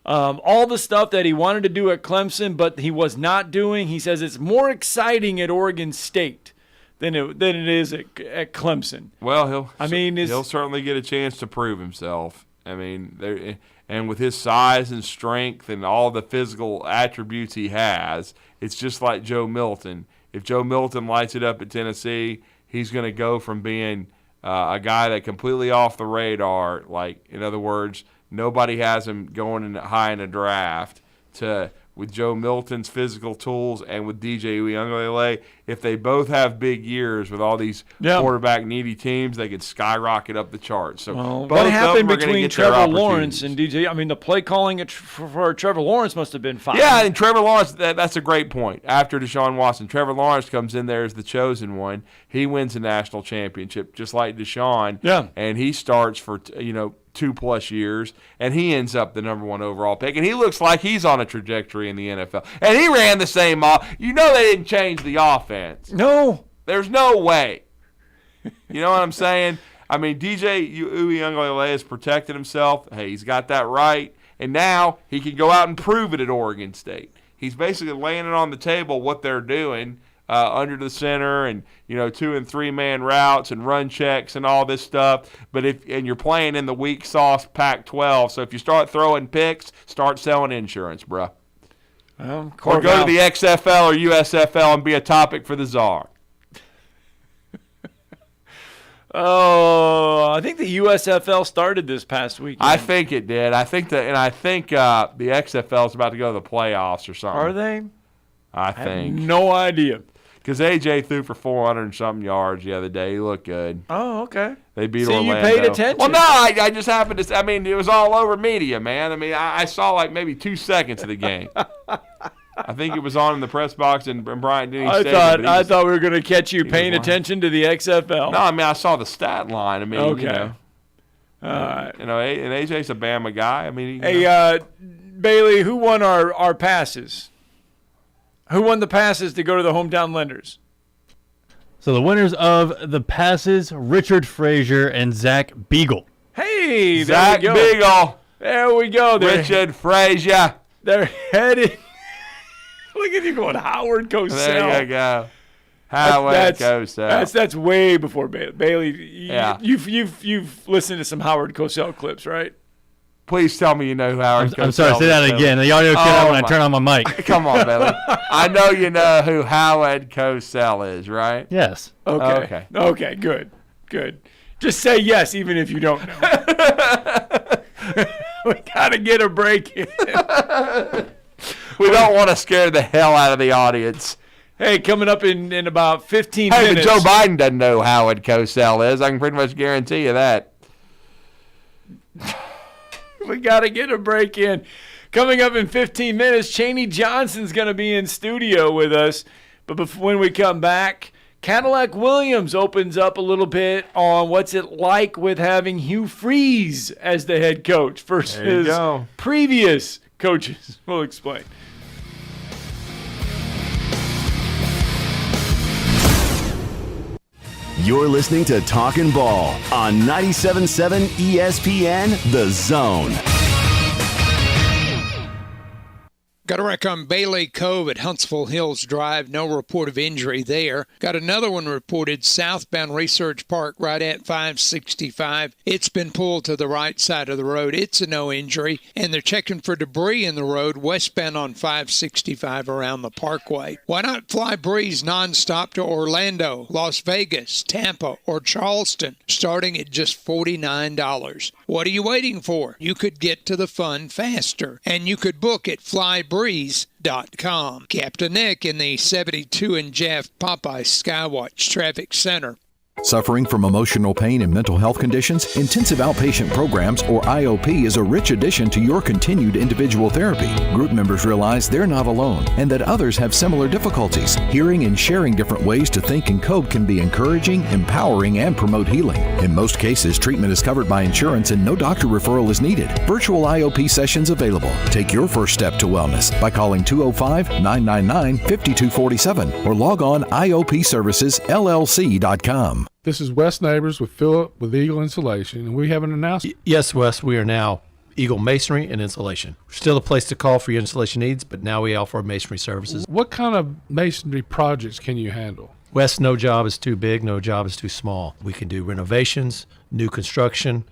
All the stuff that he wanted to do at Clemson, but he was not doing. He says it's more exciting at Oregon State than it is at Clemson. Well, he'll certainly get a chance to prove himself. I mean, and with his size and strength and all the physical attributes he has, it's just like Joe Milton. If Joe Milton lights it up at Tennessee, he's going to go from being a guy that completely off the radar, like, in other words, nobody has him going high in a draft, to with Joe Milton's physical tools and with DJ Uiagalelei, if they both have big years with all these quarterback-needy teams, they could skyrocket up the charts. So what happened between Trevor Lawrence and DJ? I mean, the play calling for Trevor Lawrence must have been fine. Yeah, and Trevor Lawrence, that's a great point. After Deshaun Watson, Trevor Lawrence comes in there as the chosen one. He wins a national championship, just like Deshaun. Yeah. And he starts for, 2+ years, and he ends up the number 1 overall pick, and he looks like he's on a trajectory in the NFL. And he ran the same they didn't change the offense. No. There's no way. You know what I'm saying? I mean, DJ Uiagalelei has protected himself. Hey, he's got that right, and now he can go out and prove it at Oregon State. He's basically laying it on the table what they're doing under the center, and 2- and 3-man routes and run checks and all this stuff. But you're playing in the weak sauce Pac-12, so if you start throwing picks, start selling insurance, bruh. Well, or go to the XFL or USFL and be a topic for the czar. I think the USFL started this past weekend. I think it did. I think the XFL is about to go to the playoffs or something. Are they? I think. I have no idea. Because AJ threw for 400 and something yards the other day. He looked good. Oh, okay. They beat Orlando. Orlando. You paid attention. Well, no, I just happened to. I mean, it was all over media, man. I mean, I saw like maybe 2 seconds of the game. I think it was on in the press box and Bryant Denny Stadium. I thought we were going to catch you paying attention to the XFL. No, I mean, I saw the stat line. I mean, okay. All right. And AJ's a Bama guy. I mean, Bailey, who won our passes? Who won the passes to go to the hometown lenders? So the winners of the passes, Richard Frazier and Zach Beagle. Hey, Zach Beagle. There we go. Richard Frazier. They're headed. Look at you going, Howard Cosell. There you go. Howard Cosell. That's way before Bailey. Bailey, yeah. You've listened to some Howard Cosell clips, right? Please tell me you know who Howard Cosell is. I'm sorry, say that again. The audio cut out when I turn on my mic. Come on, Bailey. I know you know who Howard Cosell is, right? Yes. Okay, good. Just say yes, even if you don't know. We got to get a break in. We don't want to scare the hell out of the audience. Hey, coming up in about 15 minutes. But Joe Biden doesn't know who Howard Cosell is. I can pretty much guarantee you that. We got to get a break in. Coming up in 15 minutes, Cheney Johnson's going to be in studio with us. But when we come back, Cadillac Williams opens up a little bit on what's it like with having Hugh Freeze as the head coach versus previous coaches. We'll explain. You're listening to Talkin' Ball on 97.7 ESPN The Zone. Got a wreck on Bailey Cove at Huntsville Hills Drive. No report of injury there. Got another one reported southbound Research Park right at 565. It's been pulled to the right side of the road. It's a no injury. And they're checking for debris in the road westbound on 565 around the parkway. Why not fly Breeze nonstop to Orlando, Las Vegas, Tampa, or Charleston, starting at just $49? What are you waiting for? You could get to the fun faster. And you could book at flybreeze.com. Captain Nick in the 72 and Jeff Popeye Skywatch Traffic Center. Suffering from emotional pain and mental health conditions? Intensive Outpatient Programs, or IOP, is a rich addition to your continued individual therapy. Group members realize they're not alone and that others have similar difficulties. Hearing and sharing different ways to think and cope can be encouraging, empowering, and promote healing. In most cases, treatment is covered by insurance and no doctor referral is needed. Virtual IOP sessions available. Take your first step to wellness by calling 205-999-5247 or log on IOPServicesLLC.com. This is Wes Neighbors with Philip with Eagle Insulation, and we have an announcement. Yes, Wes, we are now Eagle Masonry and Insulation. We're still a place to call for your insulation needs, but now we offer masonry services. What kind of masonry projects can you handle? Wes, no job is too big, no job is too small. We can do renovations, new construction,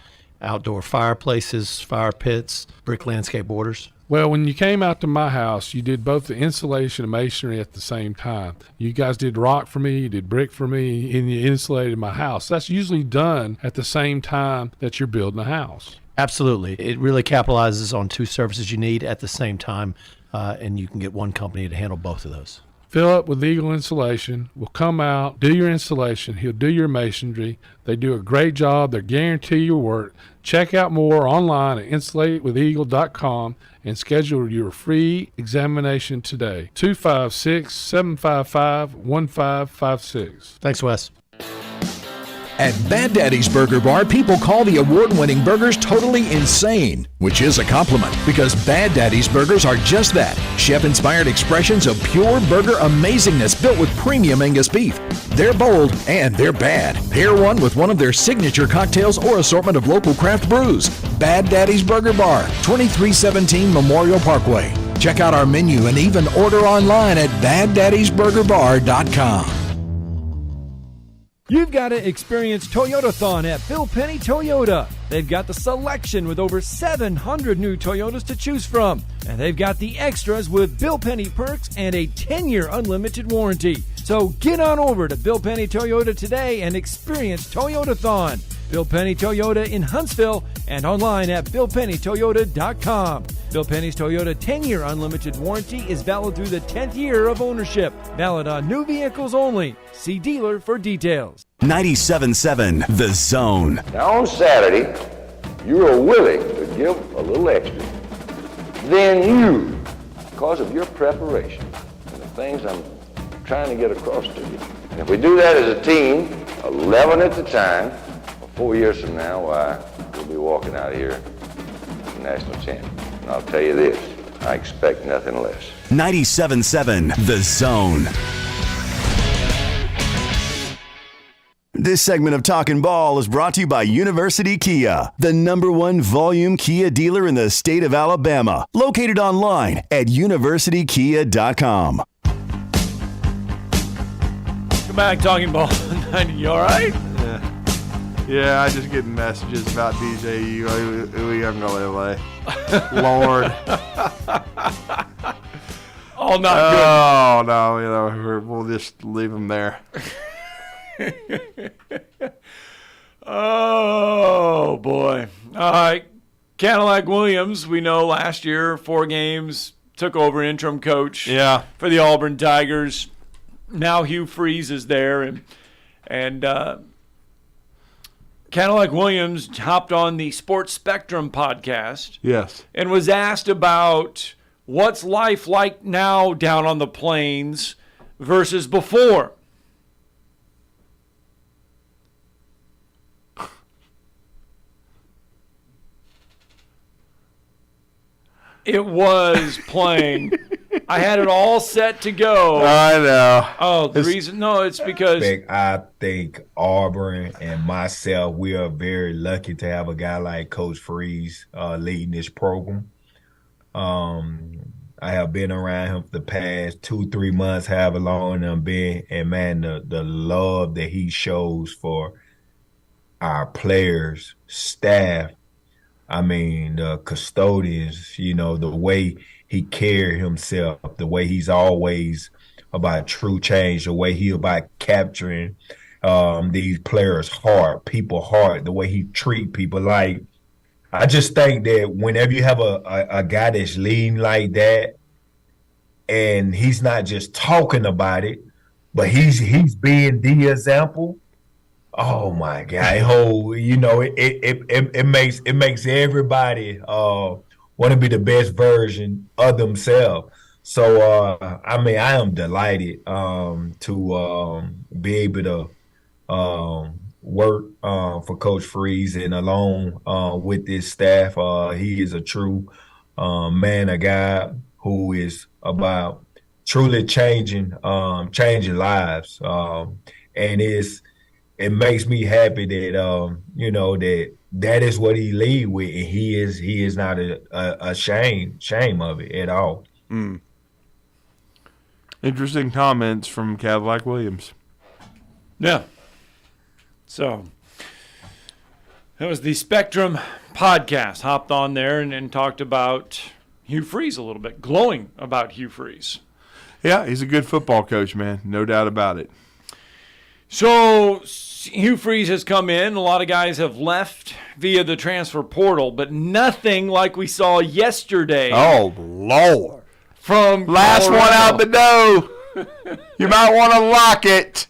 outdoor fireplaces, fire pits, brick landscape borders. Well, when you came out to my house, you did both the insulation and masonry at the same time. You guys did rock for me, you did brick for me, and you insulated my house. That's usually done at the same time that you're building a house. Absolutely. It really capitalizes on two services you need at the same time, and you can get one company to handle both of those. Philip with Eagle Insulation will come out, do your installation. He'll do your masonry. They do a great job. They guarantee your work. Check out more online at insulatedwitheagle.com and schedule your free examination today. 256-755-1556. Thanks, Wes. At Bad Daddy's Burger Bar, people call the award-winning burgers totally insane, which is a compliment because Bad Daddy's Burgers are just that, chef-inspired expressions of pure burger amazingness built with premium Angus beef. They're bold and they're bad. Pair one with one of their signature cocktails or assortment of local craft brews. Bad Daddy's Burger Bar, 2317 Memorial Parkway. Check out our menu and even order online at BadDaddy'sBurgerBar.com. You've got to experience Toyotathon at Bill Penny Toyota. They've got the selection with over 700 new Toyotas to choose from. And they've got the extras with Bill Penny perks and a 10-year unlimited warranty. So get on over to Bill Penny Toyota today and experience Toyotathon. Bill Penny Toyota in Huntsville and online at BillPennyToyota.com. Bill Penny's Toyota 10-year unlimited warranty is valid through the 10th year of ownership. Valid on new vehicles only. See dealer for details. 97.7 The Zone. Now on Saturday, you are willing to give a little extra. Then you, because of your preparation and the things I'm trying to get across to you. And if we do that as a team, 11 at a time, 4 years from now, why, we'll be walking out of here national champion. And I'll tell you this, I expect nothing less. 97.7 The Zone. This segment of Talkin' Ball is brought to you by University Kia, the #1 volume Kia dealer in the state of Alabama. Located online at universitykia.com. Come back, Talking Ball. You all right? Yeah, I just getting messages about DJU. We ain't gonna LA. Lord. Oh, not good. Oh, no, we'll just leave them there. Oh, boy. All right. Cadillac Williams, we know last year, 4 games, took over interim coach for the Auburn Tigers. Now Hugh Freeze is there, and Cadillac Williams hopped on the Sports Spectrum podcast. Yes. And was asked about what's life like now down on the plains versus before. It was playing. I had it all set to go. I know. Oh, it's because I think Auburn and myself, we are very lucky to have a guy like Coach Freeze leading this program. I have been around him for the past 2-3 months, however long I've been, and man, the love that he shows for our players, staff, I mean, the custodians, the way he carried himself, the way he's always about true change, the way he about capturing these players' heart, people's heart, the way he treat people. Like, I just think that whenever you have a guy that's leading like that, and he's not just talking about it, but he's being the example. Oh my God! It makes everybody want to be the best version of themselves. So I am delighted to be able to work for Coach Freeze and along with this staff. He is a true man of God who is about truly changing lives, and it makes me happy that that is what he lead with, and he is not a shame of it at all. Interesting comments from Cadillac Williams. Yeah. So that was the Spectrum podcast. Hopped on there and talked about Hugh Freeze a little bit, glowing about Hugh Freeze. Yeah, he's a good football coach, man. No doubt about it. So Hugh Freeze has come in. A lot of guys have left via the transfer portal, but nothing like we saw yesterday. Oh, Lord. From last Colorado. one out the door. You might want to lock it.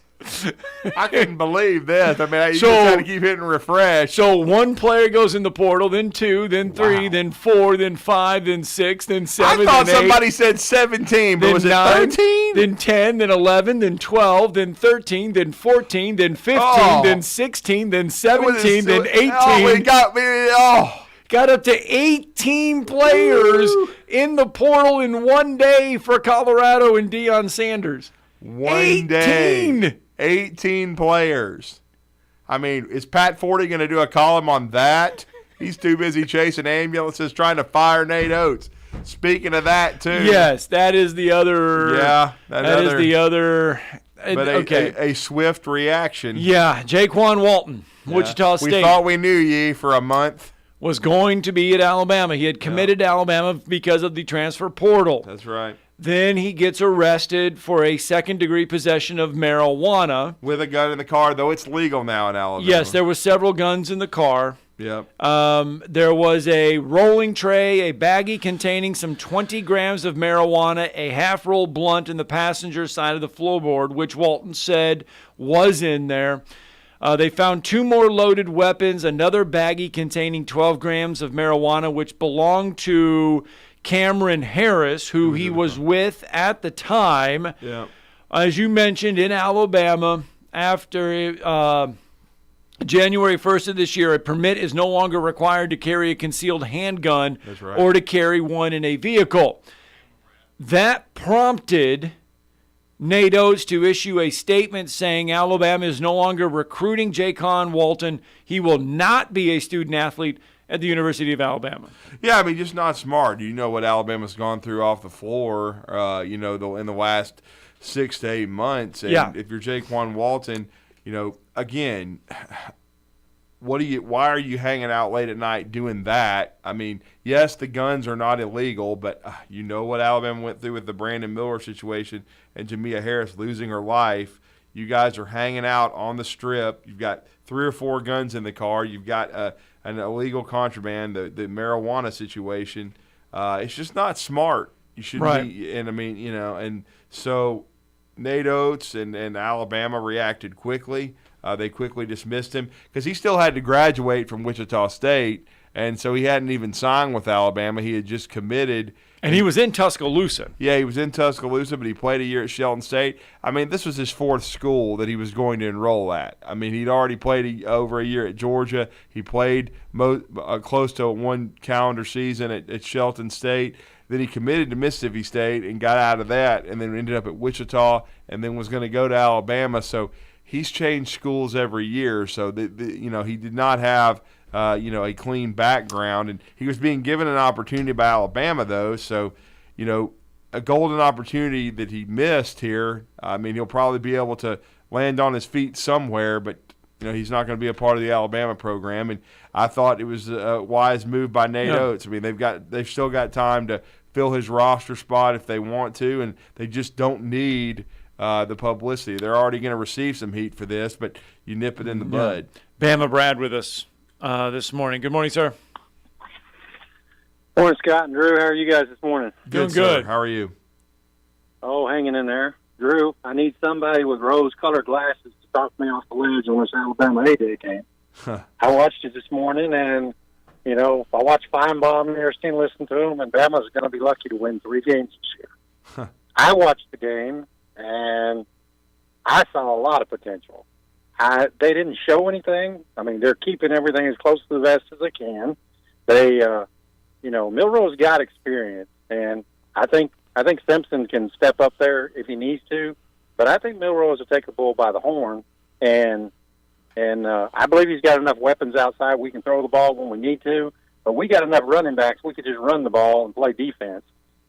I couldn't believe this. I mean, you just had to keep hitting refresh. So one player goes in the portal, then 2, then 3, then 4, then 5, then 6, then 7, I thought then 8, somebody said 17, but then was it 9, 13? Then 10, then 11, then 12, then 13, then 14, then 15, then 16, then 17, then 18. Oh, it got me. Oh. Got up to 18 players in the portal in one day for Colorado and Deion Sanders. One day. 18 players. I mean, is Pat Forty going to do a column on that? He's too busy chasing ambulances trying to fire Nate Oates. Speaking of that, too. Yes, that is the other. Yeah. That is the other. But a swift reaction. Yeah, Jaquan Walton, Wichita State. We thought we knew ye for a month. Was going to be at Alabama. He had committed to Alabama because of the transfer portal. That's right. Then he gets arrested for a second-degree possession of marijuana. With a gun in the car, though it's legal now in Alabama. Yes, there were several guns in the car. Yep. There was a rolling tray, a baggie containing some 20 grams of marijuana, a half-roll blunt in the passenger side of the floorboard, which Walton said was in there. They found 2 more loaded weapons, another baggie containing 12 grams of marijuana, which belonged to Cameron Harris, who he was with at the time. Yeah. As you mentioned, in Alabama, after January 1st of this year, a permit is no longer required to carry a concealed handgun or to carry one in a vehicle. That prompted Nate Oates to issue a statement saying Alabama is no longer recruiting Jaquan Walton. He will not be a student athlete at the University of Alabama. Yeah, I mean, just not smart. You know what Alabama's gone through off the floor, in the last 6 to 8 months. And if you're Jaquan Walton, again, why are you hanging out late at night doing that? I mean, yes, the guns are not illegal, but you know what Alabama went through with the Brandon Miller situation and Jamia Harris losing her life. You guys are hanging out on the strip. You've got 3 or 4 guns in the car. You've got an illegal contraband, the marijuana situation. It's just not smart. You should be, and I mean, and so Nate Oates and Alabama reacted quickly. They quickly dismissed him because he still had to graduate from Wichita State, and so he hadn't even signed with Alabama. He had just committed. And he was in Tuscaloosa. Yeah, he was in Tuscaloosa, but he played a year at Shelton State. I mean, this was his fourth school that he was going to enroll at. I mean, he'd already played over a year at Georgia. He played close to one calendar season at Shelton State. Then he committed to Mississippi State and got out of that, and then ended up at Wichita, and then was going to go to Alabama. So he's changed schools every year. So he did not have a clean background, and he was being given an opportunity by Alabama, though. So, a golden opportunity that he missed here. I mean, he'll probably be able to land on his feet somewhere, but he's not going to be a part of the Alabama program. And I thought it was a wise move by Nate Oates. I mean, they've still got time to fill his roster spot if they want to, and they just don't need the publicity. They're already going to receive some heat for this, but you nip it in the bud. Bama Brad with us this morning. Good morning, sir. Morning, Scott and Drew. How are you guys this morning? Good, sir. How are you? Oh, hanging in there. Drew, I need somebody with rose-colored glasses to talk me off the ledge on this Alabama A-Day game. I watched it this morning, and, if I watch Feinbaum and Erstein, listen to him, and Bama's going to be lucky to win 3 games this year. I watched the game, and I saw a lot of potential. They didn't show anything. I mean, they're keeping everything as close to the vest as they can. They, Milroe's got experience, and I think Simpson can step up there if he needs to. But I think Milroe will take the bull by the horn, and I believe he's got enough weapons outside. We can throw the ball when we need to, but we got enough running backs. We could just run the ball and play defense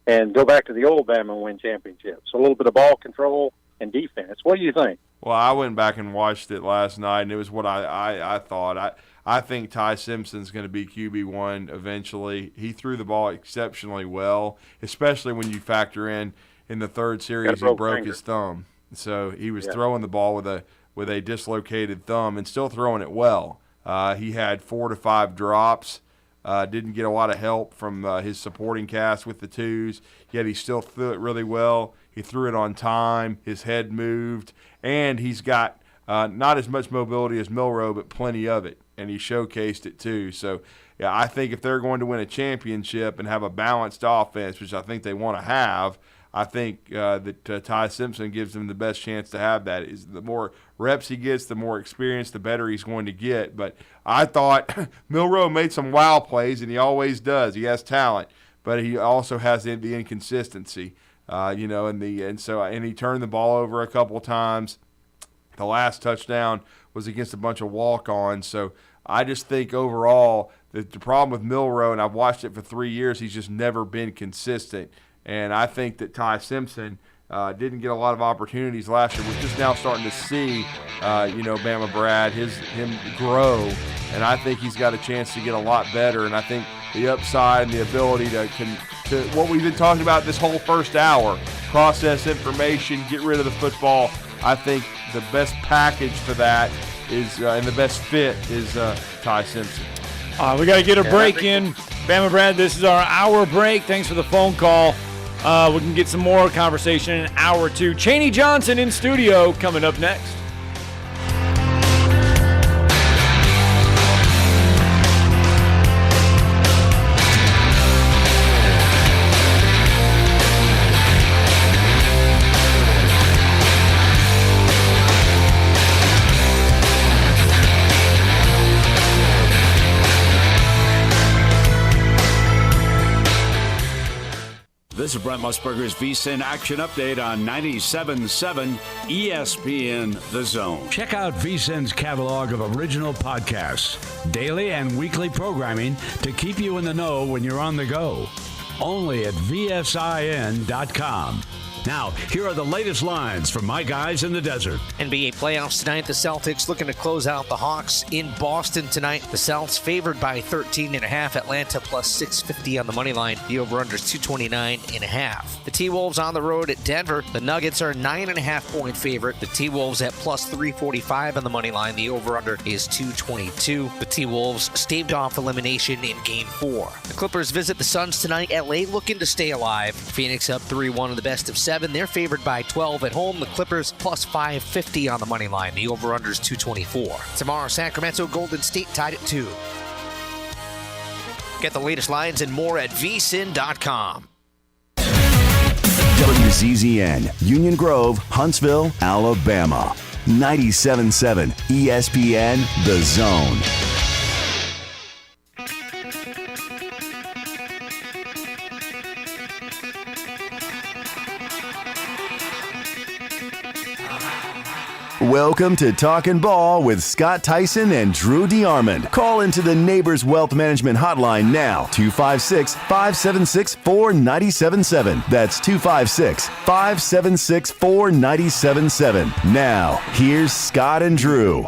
and go back to the old Bama and win championships. So a little bit of ball control and defense. What do you think? Well, I went back and watched it last night, and it was what I thought. I think Ty Simpson's going to be QB1 eventually. He threw the ball exceptionally well, especially when you factor in the third series he broke his thumb. So he was throwing the ball with a dislocated thumb and still throwing it well. He had 4 to 5 drops. Didn't get a lot of help from his supporting cast with the twos, yet he still threw it really well. He threw it on time. His head moved, and he's got not as much mobility as Milroe, but plenty of it, and he showcased it too. So, yeah, I think if they're going to win a championship and have a balanced offense, which I think they want to have, I think that Ty Simpson gives them the best chance to have that. Is the more reps he gets, the more experience, the better he's going to get. But I thought Milroe made some wow plays, and he always does. He has talent, but he also has the inconsistency, and he turned the ball over a couple times. The last touchdown was against a bunch of walk-ons. So I just think overall that the problem with Milroe, and I've watched it for 3 years, he's just never been consistent. And I think that Ty Simpson didn't get a lot of opportunities last year. We're just now starting to see, Bama Brad, him grow. And I think he's got a chance to get a lot better. And I think the upside and the ability to what we've been talking about this whole first hour, process information, get rid of the football. I think the best package for that is, and the best fit is Ty Simpson. We got to get a break in. Bama Brad, this is our hour break. Thanks for the phone call. We can get some more conversation in hour 2. Chaney Johnson in studio coming up next. This is Brent Musburger's VSiN Action Update on 97.7 ESPN The Zone. Check out VSiN's catalog of original podcasts, daily and weekly programming to keep you in the know when you're on the go. Only at VSIN.com. Now, here are the latest lines from my guys in the desert. NBA playoffs tonight. The Celtics looking to close out the Hawks in Boston tonight. The Celtics favored by 13.5. Atlanta plus 650 on the money line. The over-under is 229.5. The T-Wolves on the road at Denver. The Nuggets are 9.5-point favorite. The T-Wolves at plus 345 on the money line. The over-under is 222. The T-Wolves staved off elimination in Game 4. The Clippers visit the Suns tonight. LA looking to stay alive. Phoenix up 3-1 in the best of 7. 7. They're favored by 12 at home. The Clippers plus 550 on the money line. The over-under is 224. Tomorrow, Sacramento Golden State tied at 2. Get the latest lines and more at vsin.com. WZZN, Union Grove, Huntsville, Alabama. 97.7 ESPN, The Zone. Welcome to Talkin' Ball with Scott Theisen and Drew DeArmond. Call into the Neighbors Wealth Management Hotline now, 256-576-4977. That's 256-576-4977. Now, here's Scott and Drew.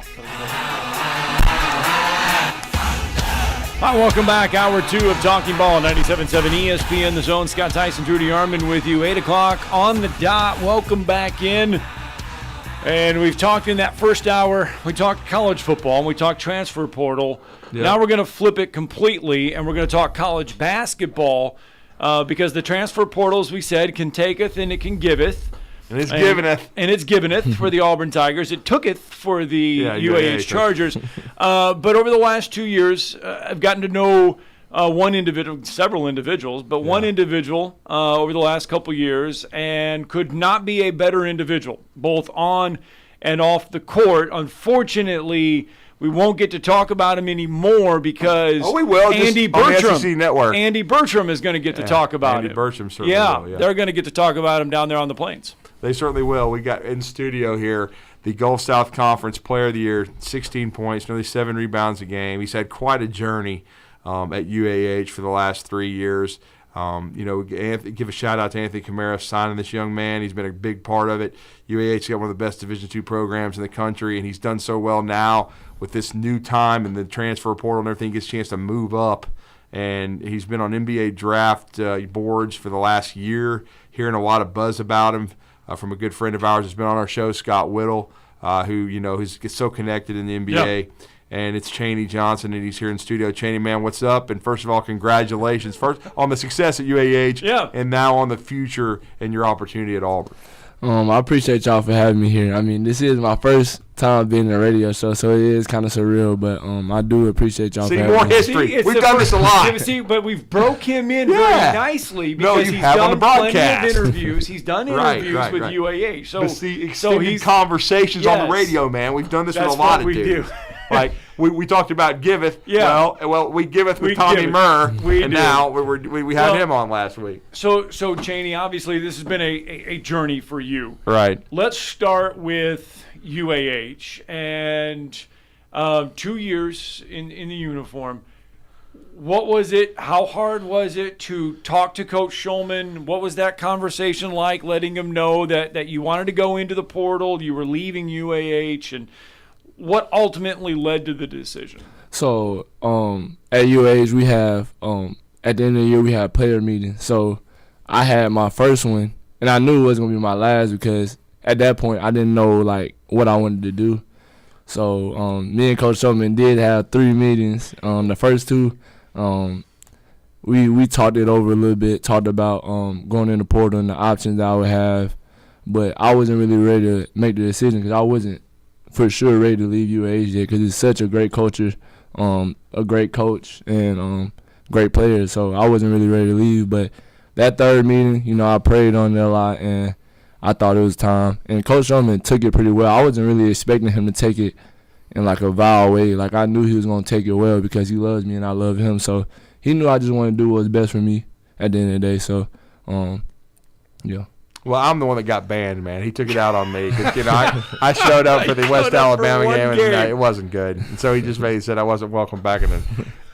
Hi, welcome back. Hour 2 of Talking Ball, 97.7 ESPN, The Zone. Scott Theisen, Drew DeArmond with you. 8 o'clock on the dot. Welcome back in. And we've talked in that first hour, we talked college football, and we talked transfer portal. Yep. Now we're going to flip it completely, and we're going to talk college basketball because the transfer portal, as we said, can taketh and it can giveth. And it's giveneth. And it's giveneth for the Auburn Tigers. It tooketh for the UAH Chargers. But over the last 2 years, I've gotten to know one individual, several individuals, but one individual over the last couple years, and could not be a better individual, both on and off the court. Unfortunately, we won't get to talk about him anymore because we will. Andy Bertram, on the SEC Network. Andy Bertram is going to get to talk about Andy him. Bertram certainly will. They're going to get to talk about him down there on the Plains. They certainly will. We got in studio here the Gulf South Conference Player of the Year, 16 points, nearly 7 rebounds a game. He's had quite a journey at UAH for the last 3 years. Give a shout out to Anthony Camara signing this young man. He's been a big part of it. UAH's got one of the best Division II programs in the country, and he's done so well now with this new time and the transfer portal and everything. He gets a chance to move up, and he's been on NBA draft boards for the last year, hearing a lot of buzz about him from a good friend of ours who's been on our show, Scott Whittle, who's so connected in the NBA. Yep. And it's Chaney Johnson, and he's here in studio. Chaney, man, what's up? And first of all, congratulations first on the success at UAH, and now on the future and your opportunity at Auburn. I appreciate y'all for having me here. I mean, this is my first time being in a radio show, so it is kind of surreal, but I do appreciate y'all for having me. See, more history. We've done this a lot. But we've broke him in very nicely because he's done plenty of interviews. He's done interviews with UAH. So, extended conversations on the radio, man. We've done this with a lot of dudes. Like we talked about giveth. Yeah. Well, we giveth with Tommy Murr, now we had him on last week. So Chaney, obviously this has been a journey for you. Right. Let's start with UAH and 2 years in the uniform. What was it? How hard was it to talk to Coach Schulman? What was that conversation like, letting him know that you wanted to go into the portal, you were leaving UAH, and what ultimately led to the decision? So at UAH, we have at the end of the year we had player meetings. So I had my first one, and I knew it wasn't gonna be my last because at that point I didn't know like what I wanted to do. So me and Coach Schulman did have 3 meetings. The first 2, we talked it over a little bit, talked about going in the portal and the options that I would have, but I wasn't really ready to make the decision because I wasn't for sure ready to leave UAH yet because it's such a great culture, a great coach, and great players. So I wasn't really ready to leave. But that 3rd meeting, I prayed on it a lot, and I thought it was time. And Coach Schulman took it pretty well. I wasn't really expecting him to take it in like a vile way. Like I knew he was going to take it well because he loves me and I love him. So he knew I just wanted to do what was best for me at the end of the day. So, yeah. Well, I'm the one that got banned, man. He took it out on me. I showed up for the West Alabama game, and it wasn't good. And so he just basically said I wasn't welcome back in it.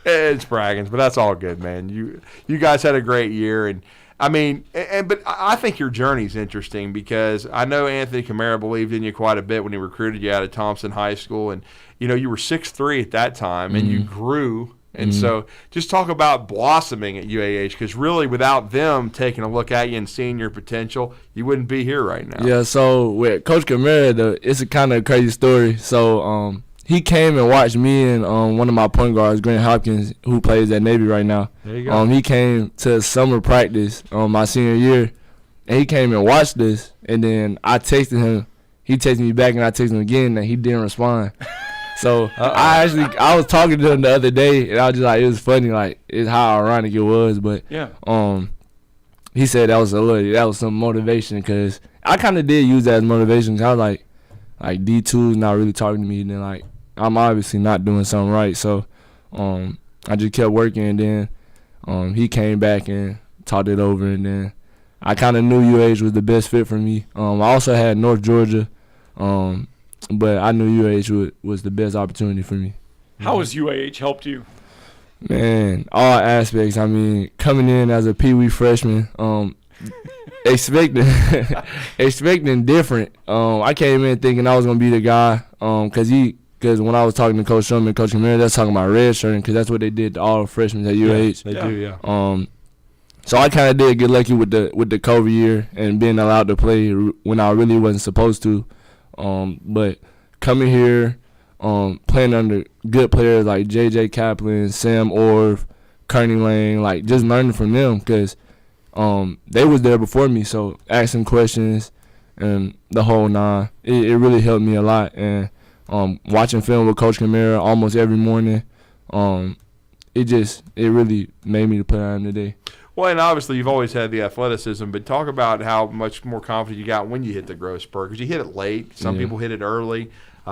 It's bragging, but that's all good, man. You guys had a great year, and I mean, but I think your journey's interesting because I know Anthony Camara believed in you quite a bit when he recruited you out of Thompson High School, and you were 6'3" at that time, and you grew. And so just talk about blossoming at UAH because really without them taking a look at you and seeing your potential, you wouldn't be here right now. Yeah, so with Coach Camara, it's a kind of crazy story. So he came and watched me and one of my point guards, Grant Hopkins, who plays at Navy right now. There you go. He came to summer practice my senior year, and he came and watched this, and then I texted him. He texted me back, and I texted him again, and he didn't respond. So I was talking to him the other day, and I was just like, it was funny, like it's how ironic it was, but he said that was some motivation, because I kind of did use that as motivation. Cause I was like D2's not really talking to me, and then like I'm obviously not doing something right, so I just kept working, and then he came back and talked it over, and then I kind of knew UH was the best fit for me. I also had North Georgia, but I knew UH was the best opportunity for me. How has UAH helped you? Man, all aspects. I mean, coming in as a peewee freshman, expecting different. I came in thinking I was gonna be the guy, because when I was talking to Coach Sherman and Coach Kamara, that's talking about redshirting, because that's what they did to all freshmen at UH. They do, yeah. So I kind of did get lucky with the COVID year and being allowed to play when I really wasn't supposed to. But coming here, playing under good players like J.J. Kaplan, Sam Orv, Kearney Lane, like just learning from them, because they was there before me. So asking questions and the whole nine, it really helped me a lot. And watching film with Coach Kamara almost every morning, it really made me to play on today. Well, and obviously you've always had the athleticism, but talk about how much more confident you got when you hit the growth spurt, because you hit it late. Some people hit it early.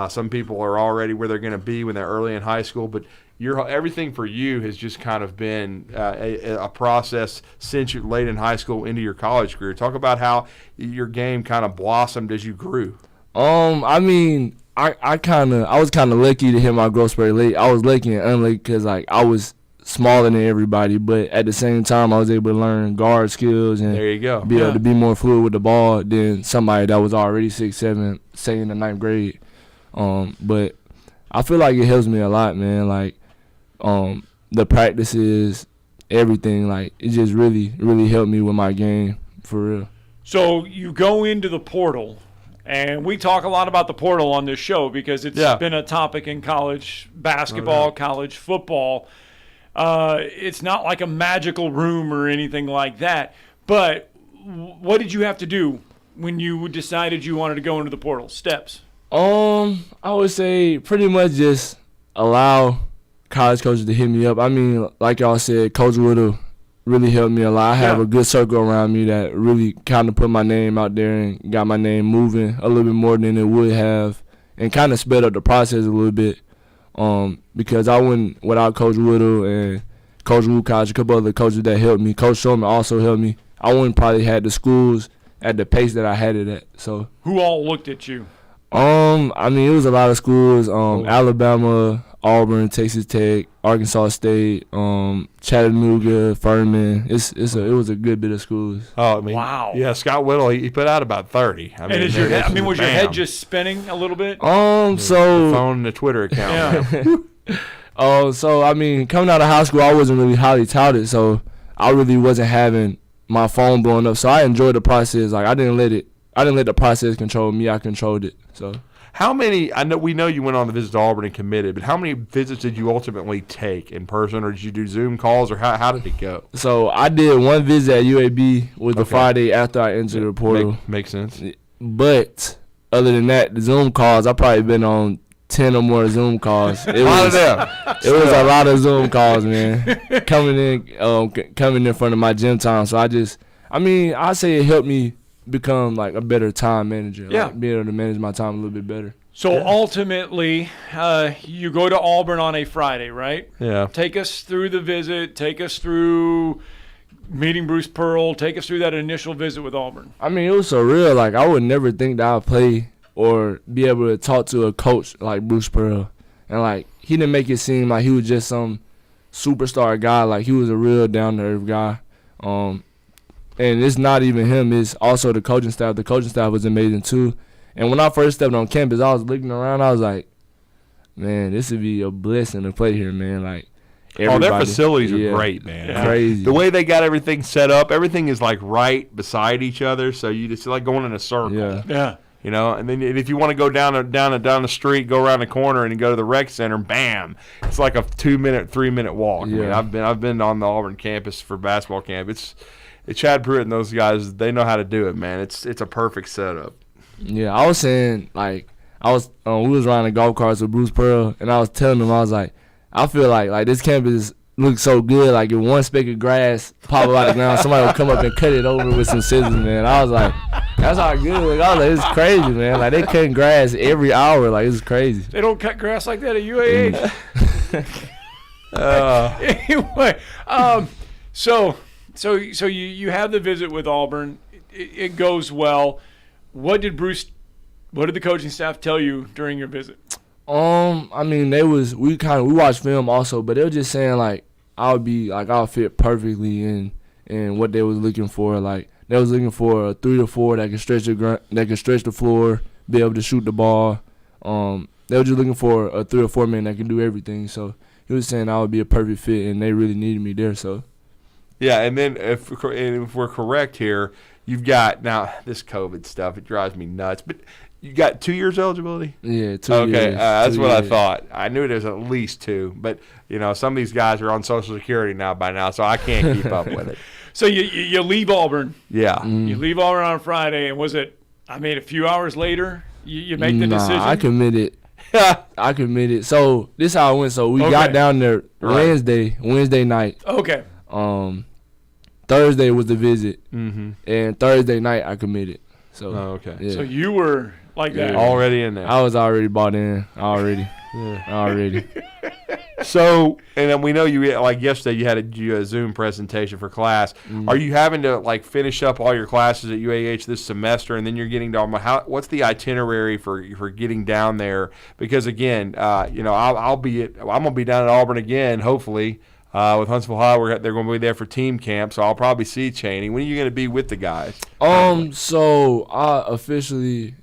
Some people are already where they're going to be when they're early in high school. But everything for you has just kind of been a process since you're late in high school into your college career. Talk about how your game kind of blossomed as you grew. I mean, I was kind of lucky to hit my growth spurt late. I was lucky and unlucky because I was smaller than everybody, but at the same time I was able to learn guard skills and there you go. Be able to be more fluid with the ball than somebody that was already 6'7", say in the 9th grade. But I feel like it helps me a lot, man. Like the practices, everything, like it just really, really helped me with my game for real. So you go into the portal, and we talk a lot about the portal on this show because it's been a topic in college basketball, college football. It's not like a magical room or anything like that. But what did you have to do when you decided you wanted to go into the portal? Steps? I would say pretty much just allow college coaches to hit me up. I mean, like y'all said, Coach Woodle really helped me a lot. I have a good circle around me that really kind of put my name out there and got my name moving a little bit more than it would have, and kind of sped up the process a little bit. Because I went without Coach Woodle and Coach Wukoc, a couple other coaches that helped me. Coach Shulman also helped me. I wouldn't probably had the schools at the pace that I had it at. So who all looked at you? I mean, it was a lot of schools. Alabama, Auburn, Texas Tech, Arkansas State, Chattanooga, Furman. It was a good bit of schools. Oh, I mean, wow. Yeah, Scott Whittle, he put out about 30. Was your head just spinning a little bit? The phone and the Twitter account. Yeah. So I mean, coming out of high school, I wasn't really highly touted, so I really wasn't having my phone blowing up. So I enjoyed the process. Like I didn't let the process control me. I controlled it. So. How many? We know you went on the visit to Auburn and committed, but how many visits did you ultimately take in person, or did you do Zoom calls, or how did it go? So I did one visit at UAB, was the Friday after I entered the portal. Makes sense. But other than that, the Zoom calls, I've probably been on 10 or more Zoom calls. It was a lot of Zoom calls, man. coming in front of my gym time. So I say it helped me become like a better time manager. Yeah. Like, be able to manage my time a little bit better. So ultimately, you go to Auburn on a Friday, right? Yeah. Take us through the visit. Take us through meeting Bruce Pearl. Take us through that initial visit with Auburn. I mean, it was surreal. Like, I would never think that I'd play or be able to talk to a coach like Bruce Pearl. And, like, he didn't make it seem like he was just some superstar guy. Like, he was a real down-to-earth guy. And it's not even him. It's also the coaching staff. The coaching staff was amazing, too. And when I first stepped on campus, I was looking around. I was like, man, this would be a blessing to play here, man. Like, everybody. Their facilities are great, man. Yeah. Crazy. The way they got everything set up, everything is, like, right beside each other. So you just like going in a circle. Yeah. You know, and then if you want to go down the street, go around the corner, and go to the rec center, bam, it's like a 2-minute, 3-minute walk. Yeah. I mean, I've been on the Auburn campus for basketball camp. Chad Pruitt and those guys, they know how to do it, man. It's a perfect setup. Yeah, I was saying, like, we was riding golf carts with Bruce Pearl, and I was telling him, I was like, I feel like this campus looks so good. Like, if one speck of grass pop up out the ground, somebody will come up and cut it over with some scissors, man. I was like, that's how good. Like, I was like, it's crazy, man. Like, they cutting grass every hour. Like, it's crazy. They don't cut grass like that at UAH. Anyway, so you have the visit with Auburn. It goes well. What did the coaching staff tell you during your visit? I mean, we watched film also, but they were just saying like I'll fit perfectly in what they was looking for. Like, they was looking for a 3 to 4 that can stretch the floor, be able to shoot the ball. They were just looking for a 3 or 4 man that can do everything. So he was saying I would be a perfect fit, and they really needed me there. So yeah, and then if we're correct here, you've got now this COVID stuff. It drives me nuts, but you got 2 years eligibility? Yeah, 2 years. Okay, that's what years. I thought. I knew there's at least 2, but some of these guys are on Social Security now by now, so I can't keep up with it. So you leave Auburn. Yeah. You leave Auburn on Friday, and was it, a few hours later you make the decision? I committed. I committed. So this is how it went. So we got down there Wednesday night. Okay. Thursday was the visit, and Thursday night I committed. So okay. Yeah. So you were like that already in there. I was already bought in already. Already. So, and then we know you, like yesterday, you had a Zoom presentation for class. Are you having to finish up all your classes at UAH this semester, and then you're getting down? What's the itinerary for getting down there? Because again, I'm gonna be down at Auburn again, hopefully. With Huntsville High, they're going to be there for team camp, so I'll probably see Channing. When are you going to be with the guys? So I officially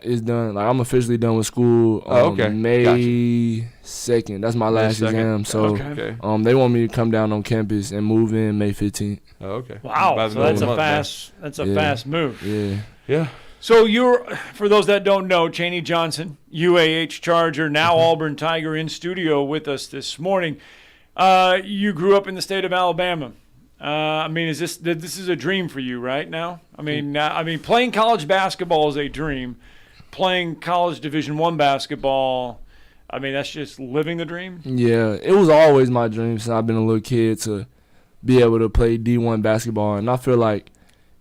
is done. Like, I'm officially done with school. Okay. May 2nd. That's my last exam. So okay. They want me to come down on campus and move in May 15th. Oh, okay. Wow. So that's a fast move. Yeah. Yeah. So for those that don't know, Chaney Johnson, UAH Charger, now Auburn Tiger, in studio with us this morning. You grew up in the state of Alabama. This is a dream for you right now? Playing college basketball is a dream. Playing college Division I basketball, that's just living the dream. Yeah, it was always my dream since I've been a little kid to be able to play D1 basketball, and I feel like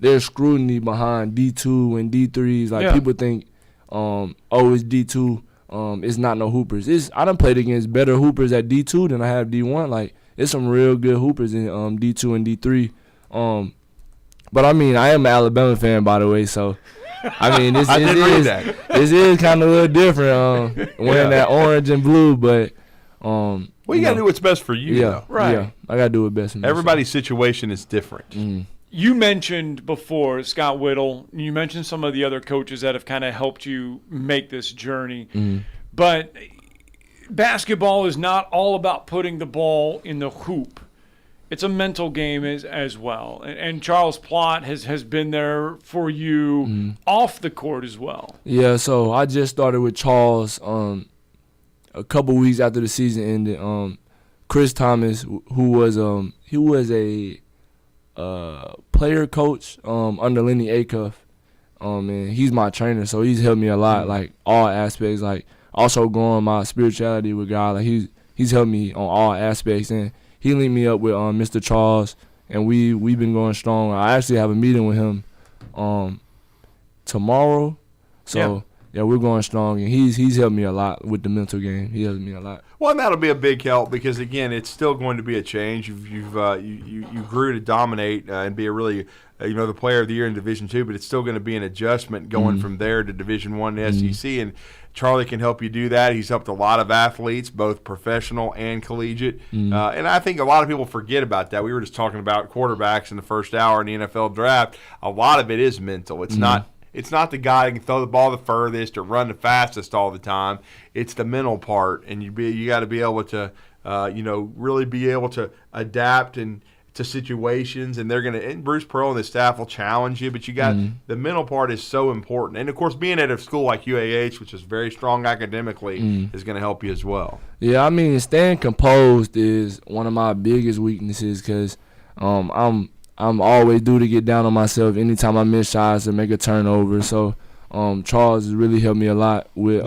there's scrutiny behind D2 and D3s. People think, it's D2. It's not no hoopers. I done played against better hoopers at D2 than I have D1. It's some real good hoopers in D2 and D3. But I am an Alabama fan, by the way, so this is kind of a little different wearing that orange and blue, but you gotta do what's best for you. Yeah, though. Right. Yeah, I gotta do what's best for me. Everybody's situation is different. You mentioned before Scott Whittle. You mentioned some of the other coaches that have kind of helped you make this journey. But basketball is not all about putting the ball in the hoop. It's a mental game as well. And Charles Plott has been there for you off the court as well. Yeah, so I just started with Charles a couple weeks after the season ended. Chris Thomas, who was a player coach under Lenny Acuff, and he's my trainer, so he's helped me a lot, all aspects, also growing my spirituality with God. He's helped me on all aspects, and he linked me up with Mr. Charles, and we've been going strong. I actually have a meeting with him tomorrow, so yeah, we're going strong, and he's helped me a lot with the mental game. He helped me a lot. Well, and that'll be a big help because again, it's still going to be a change. You grew to dominate and be a really the player of the year in Division II, but it's still going to be an adjustment going from there to Division I SEC, and Charlie can help you do that. He's helped a lot of athletes, both professional and collegiate, and I think a lot of people forget about that. We were just talking about quarterbacks in the first hour in the NFL draft. A lot of it is mental. It's not. It's not the guy that can throw the ball the furthest or run the fastest all the time. It's the mental part, and you got to be able to, really be able to adapt to situations. And and Bruce Pearl and the staff will challenge you, but you got the mental part is so important. And of course, being at a school like UAH, which is very strong academically, is going to help you as well. Yeah, staying composed is one of my biggest weaknesses because I'm I'm always due to get down on myself anytime I miss shots or make a turnover. So Charles has really helped me a lot with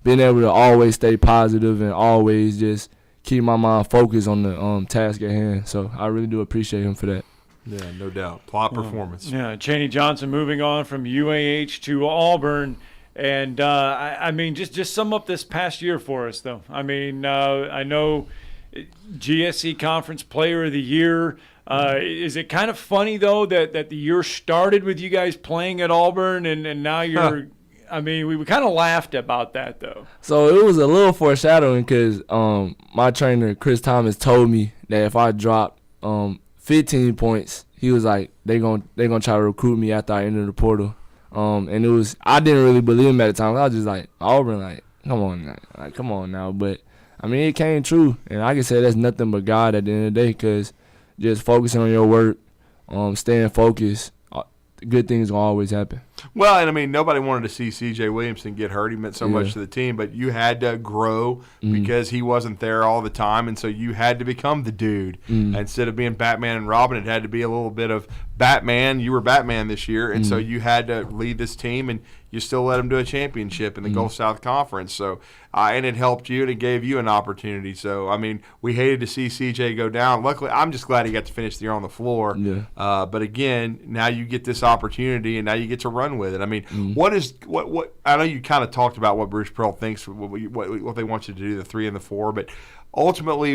being able to always stay positive and always just keep my mind focused on the task at hand. So I really do appreciate him for that. Yeah, no doubt. Plot performance. Yeah, Chaney Johnson moving on from UAH to Auburn. And, I mean, just sum up this past year for us, though. I mean, I know GSC Conference Player of the Year. Is it kind of funny, though, that the year started with you guys playing at Auburn and now you're I mean, we kind of laughed about that, though. So it was a little foreshadowing because my trainer, Chris Thomas, told me that if I dropped 15 points, he was like, they gonna try to recruit me after I entered the portal. And it was, I didn't really believe him at the time. I was just like, Auburn, like, come on now. But, I mean, it came true. And I can say that's nothing but God at the end of the day because just focusing on your work, staying focused, good things will always happen. Well, and I mean, nobody wanted to see C.J. Williamson get hurt. He meant so much to the team, but you had to grow because he wasn't there all the time, and so you had to become the dude. Instead of being Batman and Robin, it had to be a little bit of Batman. You were Batman this year, and so you had to lead this team, and you still let him do a championship in the Gulf South Conference. So, and it helped you, and it gave you an opportunity. So, I mean, we hated to see C.J. go down. Luckily, I'm just glad he got to finish the year on the floor. But again, now you get this opportunity, and now you get to run with it. I mean, what I know you kind of talked about what Bruce Pearl thinks, what they want you to do, the 3 and the 4, but ultimately,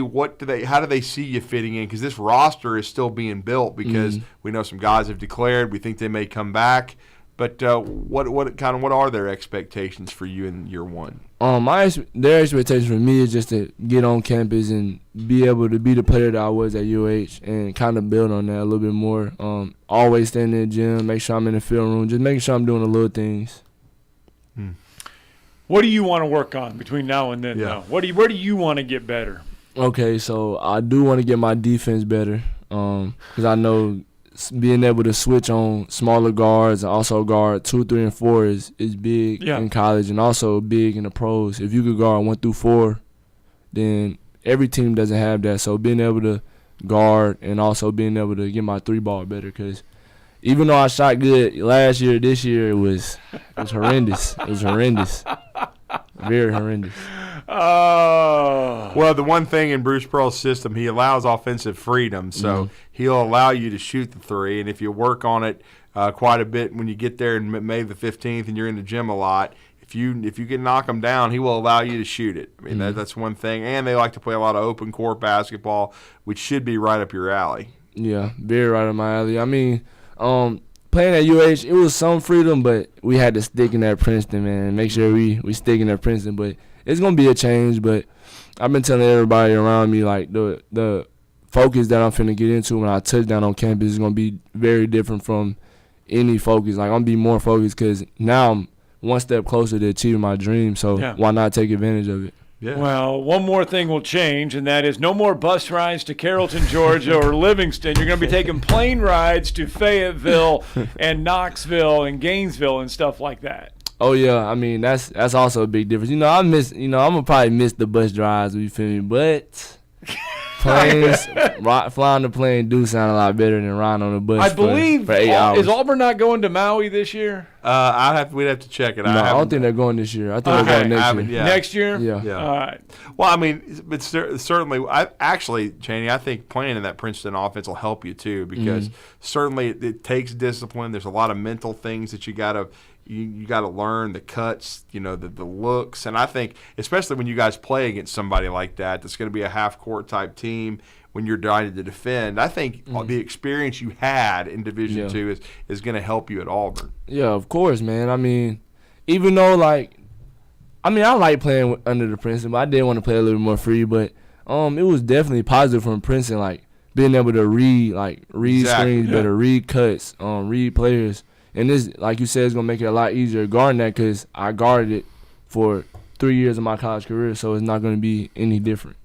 how do they see you fitting in? Because this roster is still being built because we know some guys have declared. We think they may come back. But what are their expectations for you in year one? Their expectation for me is just to get on campus and be able to be the player that I was at UH and kind of build on that a little bit more. Always stay in the gym, make sure I'm in the film room, just making sure I'm doing the little things. What do you want to work on between now and then? Though? Where do you want to get better? Okay, so I do want to get my defense better because I know being able to switch on smaller guards and also guard 2, 3, and 4 is big in college and also big in the pros. If you could guard 1 through 4, then every team doesn't have that. So being able to guard and also being able to get my 3-ball better because even though I shot good last year, this year it was horrendous. It was horrendous. Very horrendous. Oh. Well, the one thing in Bruce Pearl's system, he allows offensive freedom, so he'll allow you to shoot the 3, and if you work on it quite a bit when you get there in May the 15th and you're in the gym a lot, if you can knock them down, he will allow you to shoot it. I mean, that's one thing, and they like to play a lot of open court basketball, which should be right up your alley. Yeah, very right up my alley. I mean, playing at UH, it was some freedom, but we had to stick in that Princeton, man, make sure we stick in that Princeton. But it's going to be a change, but I've been telling everybody around me, like, the focus that I'm finna get into when I touch down on campus is going to be very different from any focus. Like, I'm going to be more focused because now I'm one step closer to achieving my dream, so why not take advantage of it? Yeah. Well, one more thing will change, and that is no more bus rides to Carrollton, Georgia, or Livingston. You're going to be taking plane rides to Fayetteville and Knoxville and Gainesville and stuff like that. Oh yeah, I mean that's also a big difference. I'm gonna probably miss the bus drives. You feel me? But planes, flying the plane do sound a lot better than riding on the bus. I believe for 8 hours. Is Auburn not going to Maui this year? We'd have to check it. No, I don't think they're going this year. I think they're going next year. Next year? Yeah. All right. Well, I mean, but certainly, Chaney, I think playing in that Princeton offense will help you too because certainly it takes discipline. There's a lot of mental things that you gotta learn, the cuts, the looks, and I think especially when you guys play against somebody like that's going to be a half court type team. When you're trying to defend, I think the experience you had in Division II is going to help you at Auburn. Yeah, of course, man. I mean, even though I like playing under the Princeton, but I did want to play a little bit more free. But it was definitely positive from Princeton, like being able to read screens better, read cuts, read players, and this, like you said, is gonna make it a lot easier guarding that because I guarded it for 3 years of my college career, so it's not gonna be any different.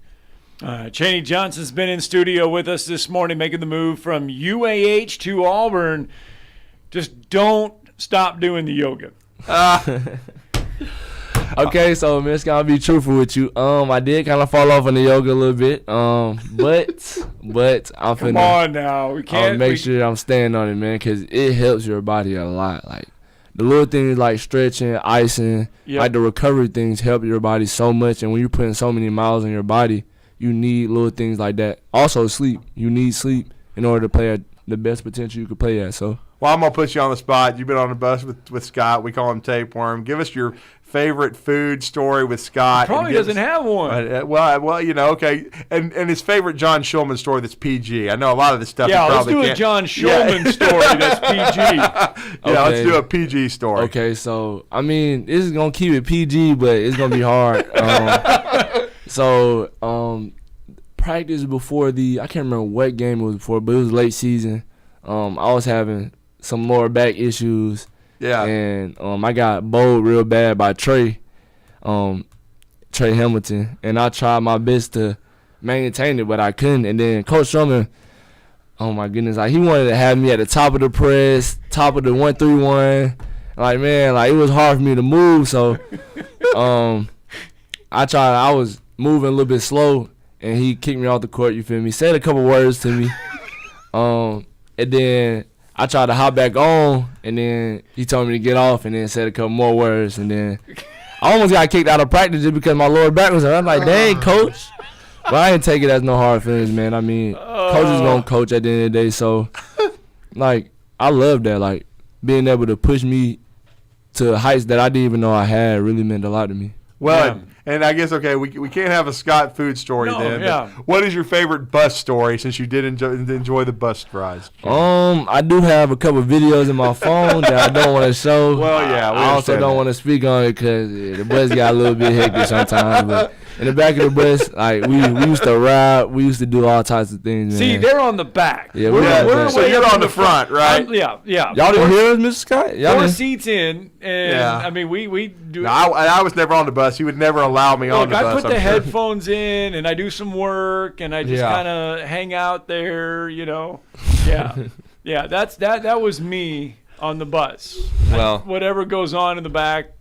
Chaney Johnson's been in studio with us this morning making the move from UAH to Auburn. Just don't stop doing the yoga. Okay, so man, it's gonna be truthful with you. I did kind of fall off on the yoga a little bit. But I'm Come finna. on now, we can't Make sure I'm staying on it, man, because it helps your body a lot. Like the little things like stretching, icing, like the recovery things help your body so much. And when you're putting so many miles on your body, you need little things like that. Also, sleep. You need sleep in order to play at the best potential you could play at. So. Well, I'm going to put you on the spot. You've been on the bus with Scott. We call him Tapeworm. Give us your favorite food story with Scott. Probably doesn't have one. Well, you know, okay. And his favorite John Shulman story that's PG. I know a lot of this stuff. Yeah, you let's probably do can't. a John Shulman story that's PG. Yeah, let's do a PG story. Okay, so, I mean, this is going to keep it PG, but it's going to be hard. Practice before I can't remember what game it was before, but it was late season. I was having some lower back issues. Yeah. And I got bowled real bad by Trey Hamilton. And I tried my best to maintain it, but I couldn't. And then Coach Sherman, oh my goodness, like he wanted to have me at the top of the press, top of the 1-3-1. Like, man, like it was hard for me to move. So I was moving a little bit slow, and he kicked me off the court, you feel me? Said a couple words to me. And then I tried to hop back on, and then he told me to get off, and then said a couple more words, and then I almost got kicked out of practice just because my lower back was hurt. I'm like, dang, coach. But I didn't take it as no hard feelings, man. I mean, coach is going to coach at the end of the day. So, like, I love that. Like, being able to push me to heights that I didn't even know I had really meant a lot to me. Well, and I guess, okay, we can't have a Scott food story then. Yeah. What is your favorite bus story since you did enjoy the bus rides? I do have a couple videos in my phone that I don't want to show. Well, yeah. I also don't want to speak on it because the bus got a little bit hectic sometimes. But in the back of the bus, like we used to ride, we used to do all types of things. See, man. they're on the back. Yeah, we're so you're on the front, right? Yeah. Y'all didn't hear us, Mr. Scott? Four seats in, and I mean we do. No, I was never on the bus. He would never allow me on the bus. I put the headphones in, and I do some work, and I just kind of hang out there, you know. Yeah, that was me on the bus. Well, whatever goes on in the back,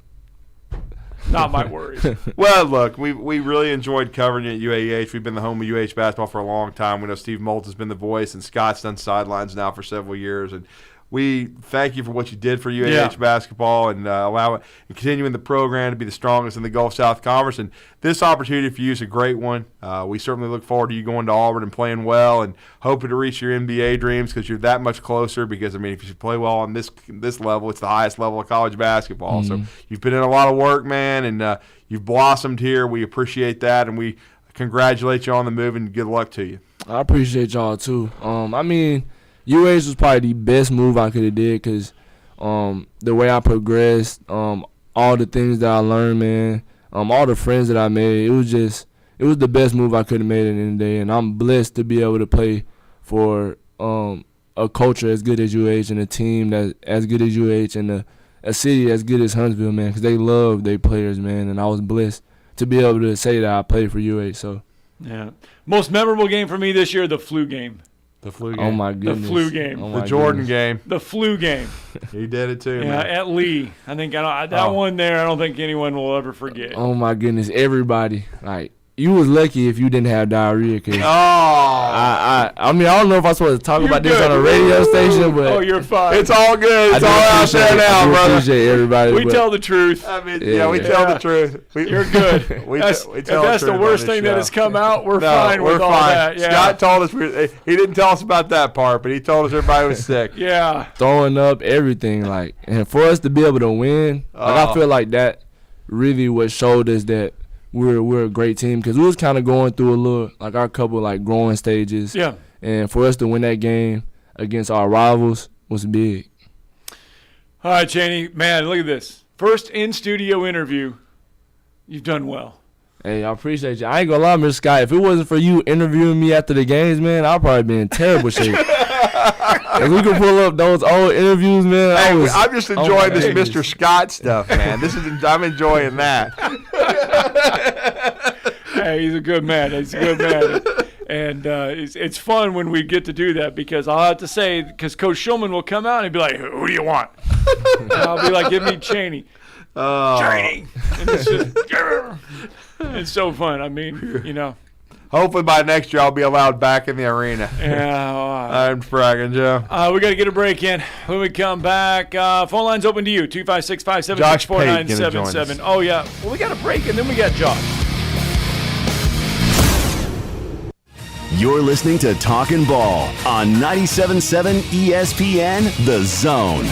not my worries. Well, look, we really enjoyed covering you at UAH. We've been the home of UAH basketball for a long time. We know Steve Molt has been the voice, and Scott's done sidelines now for several years, and we thank you for what you did for UAH basketball and allow it and continuing the program to be the strongest in the Gulf South Conference. And this opportunity for you is a great one. We certainly look forward to you going to Auburn and playing well and hoping to reach your NBA dreams because you're that much closer. Because, I mean, if you play well on this level, it's the highest level of college basketball. So you've put in a lot of work, man, and you've blossomed here. We appreciate that, and we congratulate you on the move and good luck to you. I appreciate y'all, too. I mean, UAH was probably the best move I could have did because the way I progressed, all the things that I learned, man, all the friends that I made, it was the best move I could have made at the end of the day. And I'm blessed to be able to play for a culture as good as UAH and a team that's as good as UAH and a city as good as Huntsville, man, because they love their players, man. And I was blessed to be able to say that I played for UAH. So, yeah. Most memorable game for me this year, the flu game. The flu game. Oh, my goodness. The flu game. Oh, the Jordan goodness. game. The flu game. He did it too, yeah, man. at Lee. I think that one there, I don't think anyone will ever forget. Oh, my goodness. Everybody. Like, you was lucky if you didn't have diarrhea. Cause I mean, I don't know if I'm supposed to talk about this on a radio station, but you're fine. It's all good. It's all out there now, brother. I appreciate everybody. We tell the truth. I mean, we tell the truth. You're good. If that's the worst thing that has come out, we're fine with all that. Yeah. Scott told us he didn't tell us about that part, but he told us everybody was sick. Yeah. Throwing up, everything, like, and for us to be able to win, I feel like that really what showed us that we're a great team because we was kind of going through a little, like, our couple, like, growing stages. Yeah. And for us to win that game against our rivals was big. All right, Chaney. Man, look at this. First in-studio interview. You've done well. Hey, I appreciate you. I ain't gonna lie, Mr. Scott. If it wasn't for you interviewing me after the games, man, I'd probably be in terrible shape. If we could pull up those old interviews, man. I'm just enjoying this Mr. Scott stuff, man. I'm enjoying that. Hey, he's a good man. He's a good man. And it's fun when we get to do that because I'll have to say, because Coach Shulman will come out and he'll be like, who do you want? And I'll be like, give me Chaney. Shiny. And it's just, it's so fun. I mean, you know. Hopefully by next year I'll be allowed back in the arena. Yeah. I'm fragging, Joe. We got to get a break in. When we come back, phone line's open to you, 256-576-4977. Oh, yeah. Well, we got a break, and then we got Josh. You're listening to Talkin' Ball on 97.7 ESPN The Zone.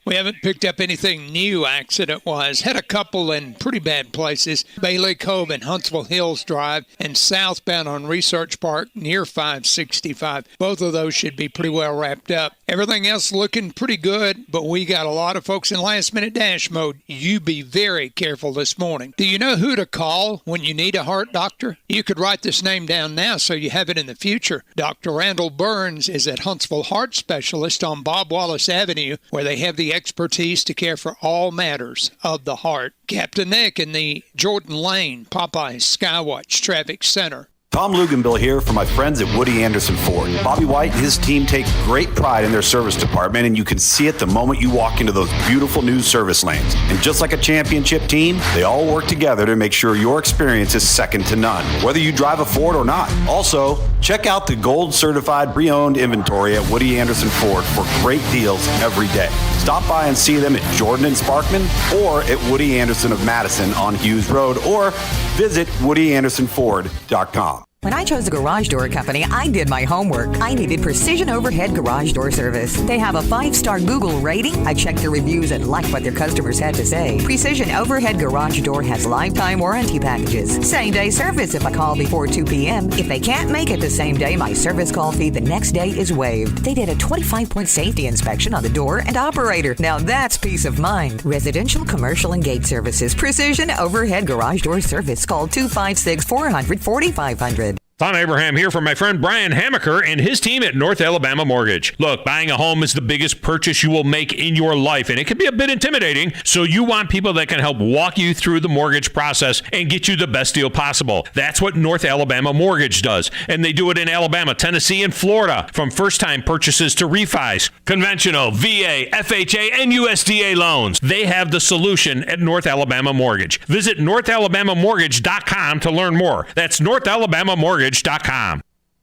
We haven't picked up anything new accident-wise. Had a couple in pretty bad places. Bailey Cove and Huntsville Hills Drive and southbound on Research Park near 565. Both of those should be pretty well wrapped up. Everything else looking pretty good, but we got a lot of folks in last-minute dash mode. You be very careful this morning. Do you know who to call when you need a heart doctor? You could write this name down now so you have it in the future. Dr. Randall Burns is at Huntsville Heart Specialist on Bob Wallace Avenue, where they have the expertise to care for all matters of the heart. Captain Nick in the Jordan Lane Popeyes Skywatch Traffic Center. Tom Luganbill here for my friends at Woody Anderson Ford. Bobby White and his team take great pride in their service department, and you can see it the moment you walk into those beautiful new service lanes. And just like a championship team, they all work together to make sure your experience is second to none, whether you drive a Ford or not. Also, check out the gold certified pre-owned inventory at Woody Anderson Ford for great deals every day. Stop by and see them at Jordan and Sparkman or at Woody Anderson of Madison on Hughes Road, or visit WoodyAndersonFord.com. When I chose a garage door company, I did my homework. I needed Precision Overhead Garage Door Service. They have a 5-star Google rating. I checked their reviews and liked what their customers had to say. Precision Overhead Garage Door has lifetime warranty packages. Same-day service if I call before 2 p.m. If they can't make it the same day, my service call fee the next day is waived. They did a 25-point safety inspection on the door and operator. Now that's peace of mind. Residential, commercial, and gate services. Precision Overhead Garage Door Service. Call 256-400-4500. Tom Abraham here for my friend Brian Hamaker and his team at North Alabama Mortgage. Look, buying a home is the biggest purchase you will make in your life, and it can be a bit intimidating, so you want people that can help walk you through the mortgage process and get you the best deal possible. That's what North Alabama Mortgage does, and they do it in Alabama, Tennessee, and Florida, from first-time purchases to refis, conventional, VA, FHA, and USDA loans. They have the solution at North Alabama Mortgage. Visit NorthAlabamaMortgage.com to learn more. That's NorthAlabamaMortgage.com.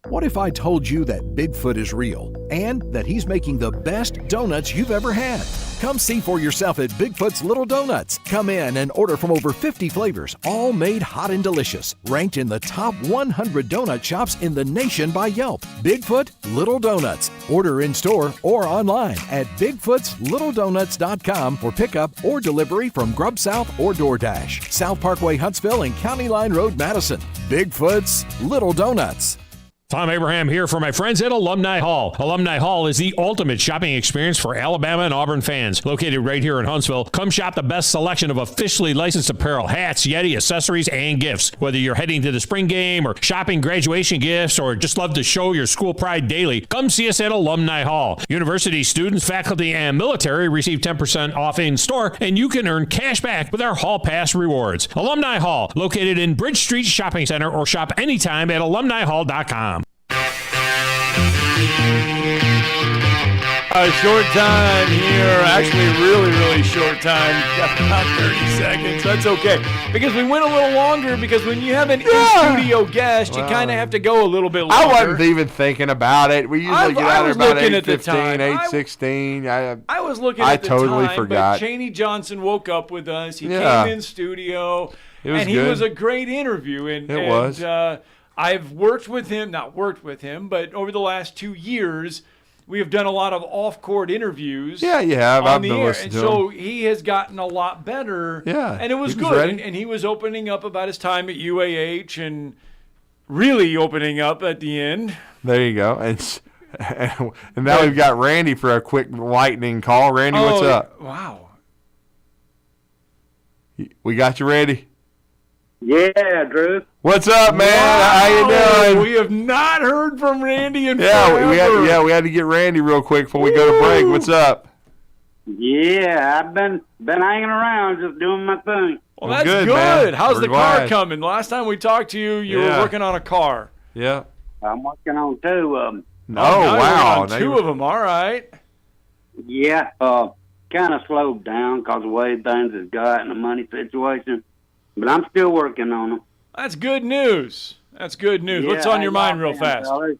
What if I told you that Bigfoot is real and that he's making the best donuts you've ever had? Come see for yourself at Bigfoot's Little Donuts. Come in and order from over 50 flavors, all made hot and delicious. Ranked in the top 100 donut shops in the nation by Yelp. Bigfoot Little Donuts. Order in store or online at BigfootsLittleDonuts.com for pickup or delivery from Grub South or DoorDash. South Parkway, Huntsville, and County Line Road, Madison. Bigfoot's Little Donuts. Tom Abraham here for my friends at Alumni Hall. Alumni Hall is the ultimate shopping experience for Alabama and Auburn fans. Located right here in Huntsville, come shop the best selection of officially licensed apparel, hats, Yeti, accessories, and gifts. Whether you're heading to the spring game or shopping graduation gifts or just love to show your school pride daily, come see us at Alumni Hall. University students, faculty, and military receive 10% off in store, and you can earn cash back with our Hall Pass rewards. Alumni Hall, located in Bridge Street Shopping Center, or shop anytime at alumnihall.com. A short time here. Actually, really short time. Got about 30 seconds. That's okay. Because we went a little longer, because when you have an in-studio guest, you kind of have to go a little bit longer. I wasn't even thinking about it. We usually get out about 8:15, 8:16. I was looking at the time. I totally forgot. But Cheney Johnson woke up with us. He Yeah. came in studio. It was and good. he was a great interview. And, It was. I've worked with him, not worked with him, but over the last 2 years, we have done a lot of off-court interviews. Yeah, you have. I've been listening to him. So he has gotten a lot better. Yeah, and it was he was good. ready. And he was opening up about his time at UAH and really opening up at the end. There you go. And now we've got Randy for a quick lightning call. Randy, what's up? Wow. We got you ready. Yeah, Drew. What's up, man? Wow. How you doing? We have not heard from Randy in Yeah, forever. we had to get Randy real quick before we go to break. What's up? Yeah, I've been hanging around, just doing my thing. Well, that's good, good. man. How's We're the glad. car coming? Last time we talked to you, you were Yeah. working on a car. Yeah. I'm working on 2 of them. Oh, now wow. You're on 2 of them. All right. Yeah, kind of slowed down because of the way things has got and the money situation. But I'm still working on them. That's good news. That's good news. What's on your mind real fast? Fellas.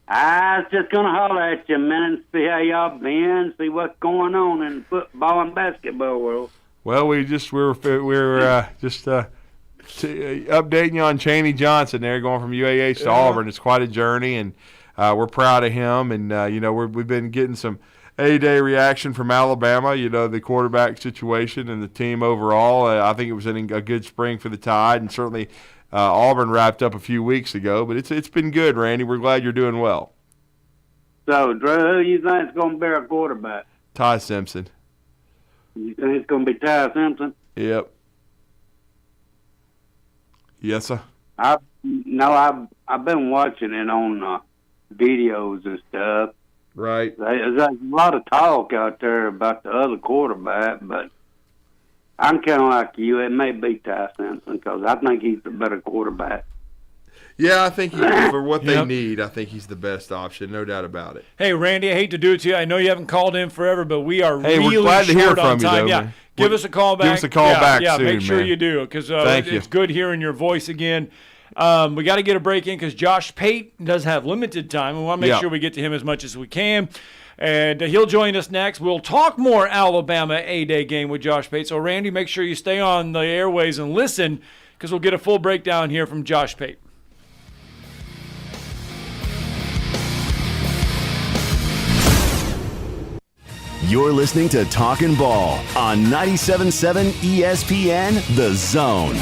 I was just going to holler at you a minute and see how y'all been, see what's going on in the football and basketball world. Well, we're just updating you on Chaney Johnson there, going from UAH to Auburn. It's quite a journey, and we're proud of him. And, we've been getting some A-Day reaction from Alabama, the quarterback situation and the team overall. I think it was a good spring for the Tide, and certainly Auburn wrapped up a few weeks ago. But it's been good, Randy. We're glad you're doing well. So, Drew, who do you think is going to be our quarterback? Ty Simpson. You think it's going to be Ty Simpson? Yep. Yes, sir. I've been watching it on videos and stuff. Right. There's a lot of talk out there about the other quarterback, but I'm kind of like you. It may be Ty Simpson because I think he's the better quarterback. Yeah, I think for what they need, I think he's the best option, no doubt about it. Hey, Randy, I hate to do it to you. I know you haven't called in forever, but we are we're glad to hear from you, time. though, Yeah, man. give us a call back. Give us a call back soon, make sure man. you do, because Thank you. it's good hearing your voice again. We got to get a break in because Josh Pate does have limited time. We want to make sure we get to him as much as we can. And he'll join us next. We'll talk more Alabama A-Day game with Josh Pate. So, Randy, make sure you stay on the airways and listen because we'll get a full breakdown here from Josh Pate. You're listening to Talkin' Ball on 97.7 ESPN The Zone.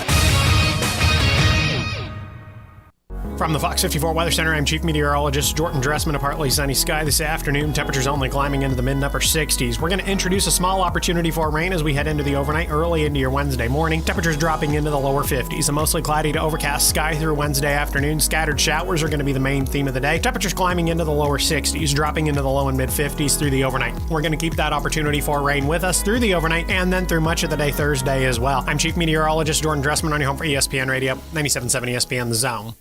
From the Fox 54 Weather Center, I'm Chief Meteorologist Jordan Dressman. A partly sunny sky this afternoon. Temperatures only climbing into the mid-upper 60s. We're going to introduce a small opportunity for rain as we head into the overnight, early into your Wednesday morning. Temperatures dropping into the lower 50s. A mostly cloudy to overcast sky through Wednesday afternoon. Scattered showers are going to be the main theme of the day. Temperatures climbing into the lower 60s, dropping into the low and mid-50s through the overnight. We're going to keep that opportunity for rain with us through the overnight and then through much of the day Thursday as well. I'm Chief Meteorologist Jordan Dressman on your home for ESPN Radio, 97.7 ESPN The Zone.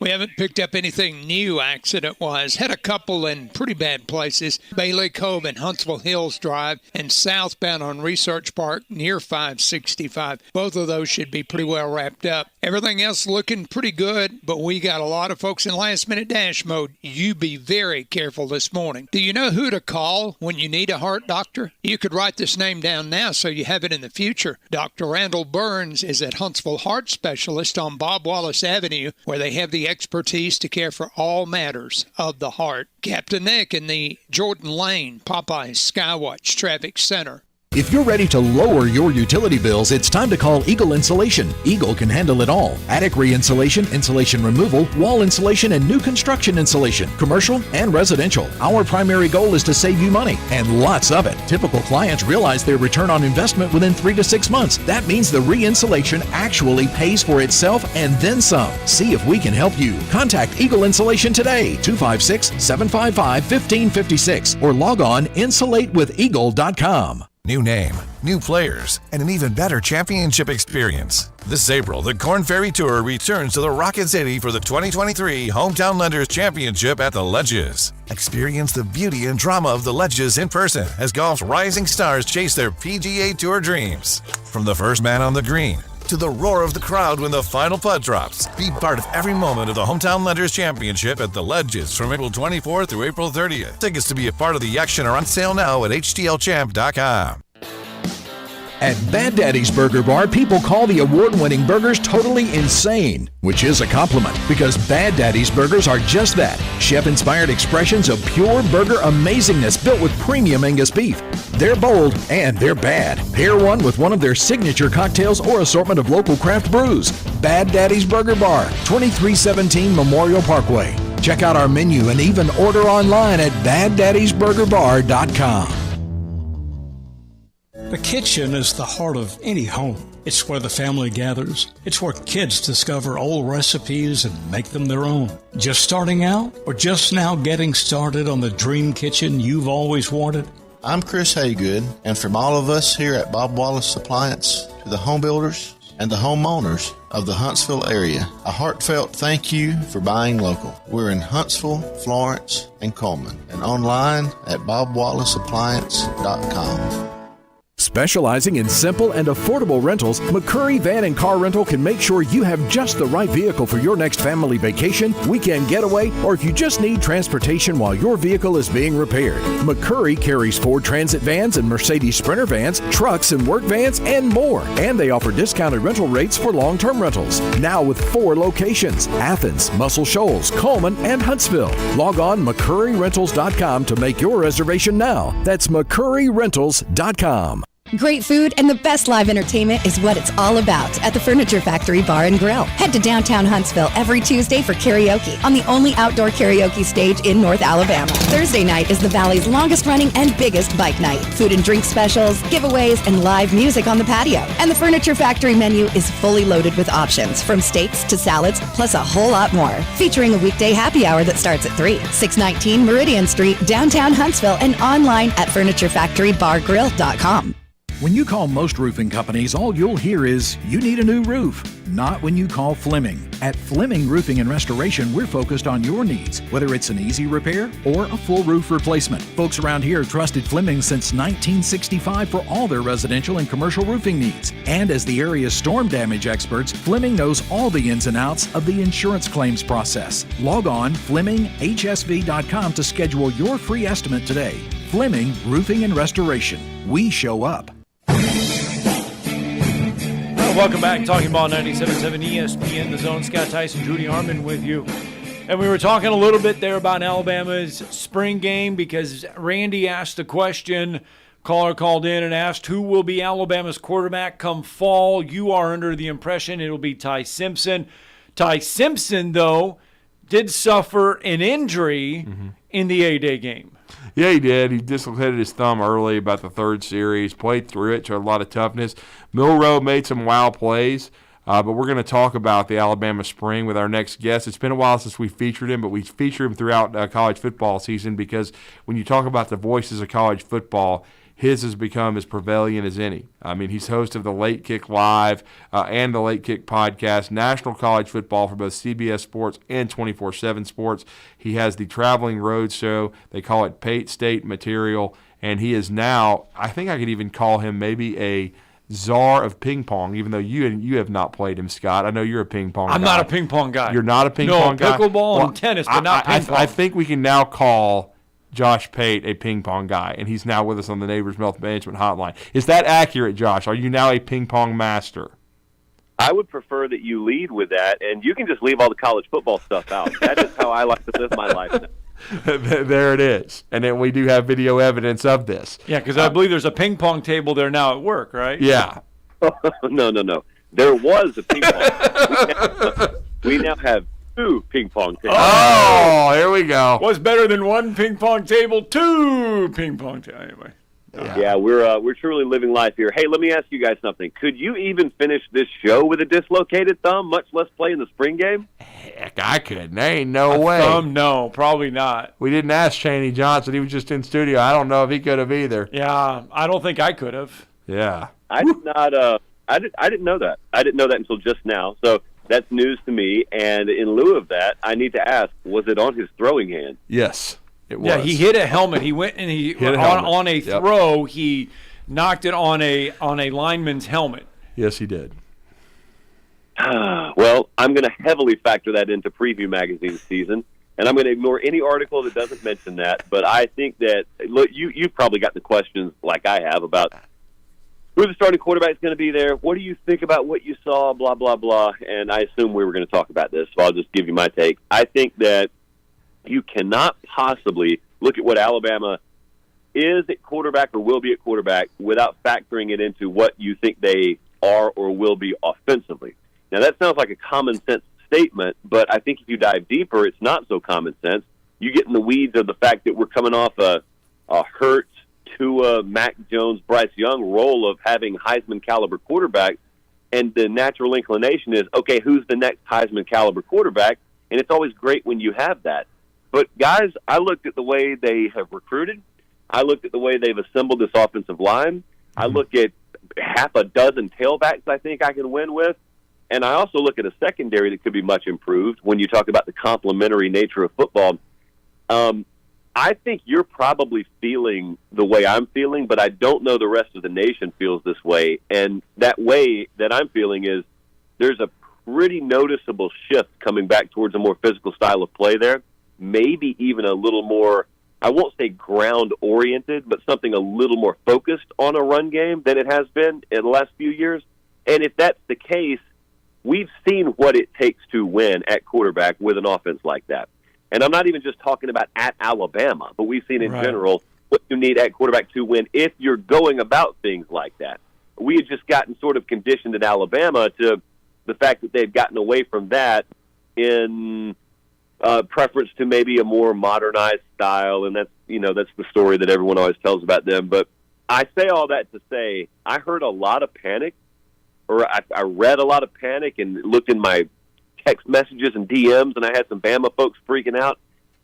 We haven't picked up anything new accident-wise. Had a couple in pretty bad places. Bailey Cove and Huntsville Hills Drive and southbound on Research Park near 565. Both of those should be pretty well wrapped up. Everything else looking pretty good, but we got a lot of folks in last-minute dash mode. You be very careful this morning. Do you know who to call when you need a heart doctor? You could write this name down now so you have it in the future. Dr. Randall Burns is at Huntsville Heart Specialist on Bob Wallace Avenue, where they have the expertise to care for all matters of the heart. Captain Nick in the Jordan Lane Popeye Skywatch Traffic Center. If you're ready to lower your utility bills, it's time to call Eagle Insulation. Eagle can handle it all. Attic re-insulation, insulation removal, wall insulation, and new construction insulation, commercial and residential. Our primary goal is to save you money, and lots of it. Typical clients realize their return on investment within 3 to 6 months. That means the re-insulation actually pays for itself and then some. See if we can help you. Contact Eagle Insulation today, 256-755-1556, or log on insulatewitheagle.com. New name, new players, and an even better championship experience. This April, the Korn Ferry Tour returns to the Rocket City for the 2023 Hometown Lenders Championship at the Ledges. Experience the beauty and drama of the Ledges in person as golf's rising stars chase their PGA Tour dreams. From the first man on the green to the roar of the crowd when the final putt drops. Be part of every moment of the Hometown Lenders Championship at the Ledges from April 24th through April 30th. Tickets to be a part of the action are on sale now at htlchamp.com. At Bad Daddy's Burger Bar, people call the award-winning burgers totally insane, which is a compliment because Bad Daddy's Burgers are just that, chef-inspired expressions of pure burger amazingness built with premium Angus beef. They're bold and they're bad. Pair one with one of their signature cocktails or assortment of local craft brews. Bad Daddy's Burger Bar, 2317 Memorial Parkway. Check out our menu and even order online at baddaddysburgerbar.com. The kitchen is the heart of any home. It's where the family gathers. It's where kids discover old recipes and make them their own. Just starting out or just now getting started on the dream kitchen you've always wanted? I'm Chris Haygood, and from all of us here at Bob Wallace Appliance to the home builders and the homeowners of the Huntsville area a heartfelt thank you for buying local. We're in Huntsville, Florence, and Coleman, and online at bobwallaceappliance.com. Specializing in simple and affordable rentals, McCurry Van and Car Rental can make sure you have just the right vehicle for your next family vacation, weekend getaway, or if you just need transportation while your vehicle is being repaired. McCurry carries Ford Transit vans and Mercedes Sprinter vans, trucks and work vans, and more. And they offer discounted rental rates for long-term rentals. Now with 4 locations: Athens, Muscle Shoals, Coleman, and Huntsville. Log on McCurryRentals.com to make your reservation now. That's McCurryRentals.com. Great food and the best live entertainment is what it's all about at the Furniture Factory Bar and Grill. Head to downtown Huntsville every Tuesday for karaoke on the only outdoor karaoke stage in North Alabama. Thursday night is the Valley's longest running and biggest bike night. Food and drink specials, giveaways, and live music on the patio. And the Furniture Factory menu is fully loaded with options from steaks to salads, plus a whole lot more. Featuring a weekday happy hour that starts at 3. 619 Meridian Street, downtown Huntsville, and online at FurnitureFactoryBarGrill.com. When you call most roofing companies, all you'll hear is, you need a new roof. Not when you call Fleming. At Fleming Roofing and Restoration, we're focused on your needs, whether it's an easy repair or a full roof replacement. Folks around here have trusted Fleming since 1965 for all their residential and commercial roofing needs. And as the area's storm damage experts, Fleming knows all the ins and outs of the insurance claims process. Log on FlemingHSV.com to schedule your free estimate today. Fleming Roofing and Restoration. We show up. Welcome back. Talking Ball 97.7 ESPN, The Zone. Scott Tyson, Drew DeArmond with you. And we were talking a little bit there about Alabama's spring game because Randy asked a question. Caller called in and asked who will be Alabama's quarterback come fall. You are under the impression it'll be Ty Simpson. Ty Simpson, though, did suffer an injury in the A-Day game. Yeah, he did. He dislocated his thumb early about the third series, played through it, showed a lot of toughness. Milroe made some wow plays, but we're going to talk about the Alabama spring with our next guest. It's been a while since we featured him, but we feature him throughout college football season because when you talk about the voices of college football, his has become as prevalent as any. I mean, he's host of the Late Kick Live and the Late Kick Podcast, national college football for both CBS Sports and 24/7 Sports. He has the Traveling Road Show. They call it Pate State Material, and he is now, I think I could even call him maybe a czar of ping pong, even though you have not played him, Scott. I know you're a ping pong guy. I'm not a ping pong guy. You're not a ping pong guy? No, pickleball and tennis, but not ping pong. I think we can now call Josh Pate a ping pong guy, and he's now with us on the Neighbors Wealth Management Hotline. Is that accurate, Josh? Are you now a ping pong master? I would prefer that you lead with that, and you can just leave all the college football stuff out. That is how I like to live my life now. There it is. And then we do have video evidence of this. Yeah, because I believe there's a ping pong table there now at work, right? Yeah. No. There was a ping pong. We now have 2 ping pong tables. Oh, here we go. What's better than 1 ping pong table? 2 ping pong tables. Anyway. Yeah, we're truly living life here. Hey, let me ask you guys something. Could you even finish this show with a dislocated thumb, much less play in the spring game? Heck, I could. There ain't no way. No, probably not. We didn't ask Chaney Johnson. He was just in studio. I don't know if he could have either. Yeah, I don't think I could have. Yeah. I did not. I didn't know that. I didn't know that until just now. So that's news to me. And in lieu of that, I need to ask: was it on his throwing hand? Yes. It was. Yeah, he hit a helmet. He went and he on a throw. He knocked it on a lineman's helmet. Yes, he did. Well, I'm going to heavily factor that into Preview Magazine season, and I'm going to ignore any article that doesn't mention that. But I think that look, you've probably got the questions like I have about who the starting quarterback is going to be there. What do you think about what you saw? Blah blah blah. And I assume we were going to talk about this, so I'll just give you my take. I think that you cannot possibly look at what Alabama is at quarterback or will be at quarterback without factoring it into what you think they are or will be offensively. Now, that sounds like a common sense statement, but I think if you dive deeper, it's not so common sense. You get in the weeds of the fact that we're coming off a Hurts, Tua, Mac Jones, Bryce Young role of having Heisman-caliber quarterbacks, and the natural inclination is, okay, who's the next Heisman-caliber quarterback? And it's always great when you have that. But, guys, I looked at the way they have recruited. I looked at the way they've assembled this offensive line. I look at half a dozen tailbacks I think I can win with. And I also look at a secondary that could be much improved when you talk about the complementary nature of football. I think you're probably feeling the way I'm feeling, but I don't know the rest of the nation feels this way. And that way that I'm feeling is there's a pretty noticeable shift coming back towards a more physical style of play there, maybe even a little more, I won't say ground-oriented, but something a little more focused on a run game than it has been in the last few years. And if that's the case, we've seen what it takes to win at quarterback with an offense like that. And I'm not even just talking about at Alabama, but we've seen in general what you need at quarterback to win if you're going about things like that. We had just gotten sort of conditioned at Alabama to the fact that they've gotten away from that in preference to maybe a more modernized style, and that's the story that everyone always tells about them. But I say all that to say I heard a lot of panic, or I read a lot of panic and looked in my text messages and DMs, and I had some Bama folks freaking out.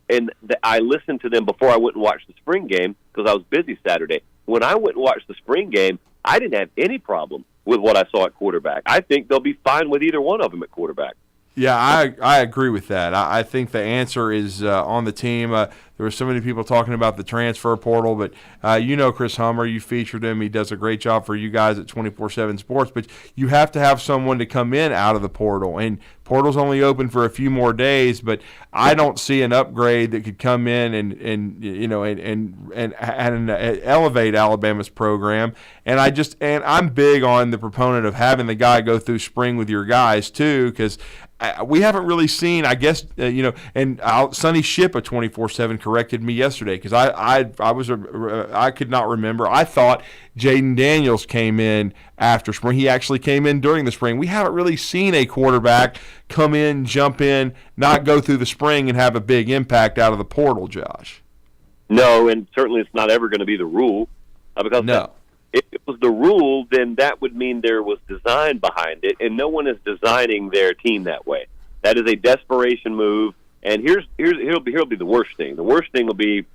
And I listened to them before I went and watched the spring game because I was busy Saturday. When I went and watched the spring game, I didn't have any problem with what I saw at quarterback. I think they'll be fine with either one of them at quarterback. Yeah, I agree with that. I think the answer is on the team. There were so many people talking about the transfer portal, but Chris Hummer, you featured him. He does a great job for you guys at 24/7 Sports, but you have to have someone to come in out of the portal, and portal's only open for a few more days, but I don't see an upgrade that could come in and elevate Alabama's program. And I'm big on the proponent of having the guy go through spring with your guys too, because we haven't really seen, I guess, and Sonny Ship of 24/7 corrected me yesterday because I could not remember. I thought Jaden Daniels came in after spring. He actually came in during the spring. We haven't really seen a quarterback come in, jump in, not go through the spring and have a big impact out of the portal, Josh. No, and certainly it's not ever going to be the rule. Because if it was the rule, then that would mean there was design behind it, and no one is designing their team that way. That is a desperation move, and here'll be the worst thing. The worst thing will be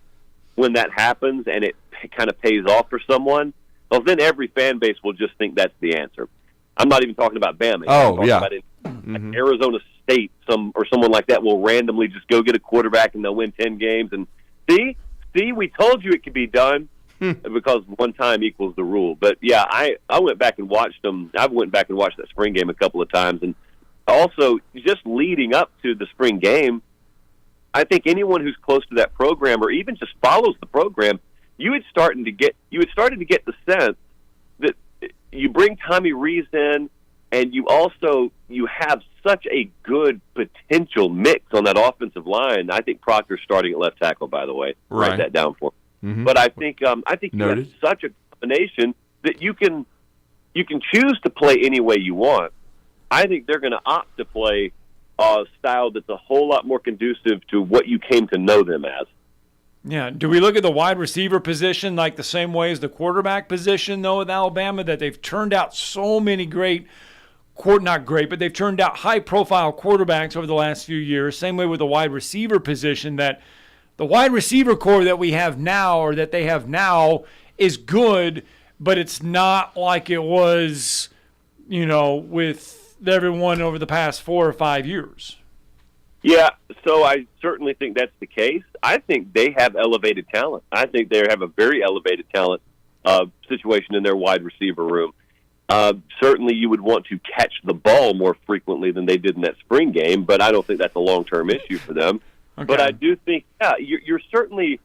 when that happens and it kind of pays off for someone. Well, then every fan base will just think that's the answer. I'm not even talking about Bama. I'm talking about like Arizona State, someone like that will randomly just go get a quarterback and they'll win 10 games. And see, we told you it could be done. Because one time equals the rule. But yeah, I went back and watched them. I went back and watched that spring game a couple of times, and also just leading up to the spring game, I think anyone who's close to that program or even just follows the program, you had started to get the sense that you bring Tommy Rees in, and you have such a good potential mix on that offensive line. I think Proctor's starting at left tackle, by the way. Right. Write that down for me. Mm-hmm. But I think you have such a combination that you can choose to play any way you want. I think they're going to opt to play a style that's a whole lot more conducive to what you came to know them as. Yeah. Do we look at the wide receiver position like the same way as the quarterback position, though, with Alabama, that they've turned out so many not great, but they've turned out high-profile quarterbacks over the last few years? Same way with the wide receiver position, that the wide receiver core that we have now, or that they have now, is good, but it's not like it was, with everyone over the past 4 or 5 years. Yeah, so I certainly think that's the case. I think they have elevated talent. I think they have a very elevated talent situation in their wide receiver room. Certainly you would want to catch the ball more frequently than they did in that spring game, but I don't think that's a long-term issue for them. Okay. But I do think, you're certainly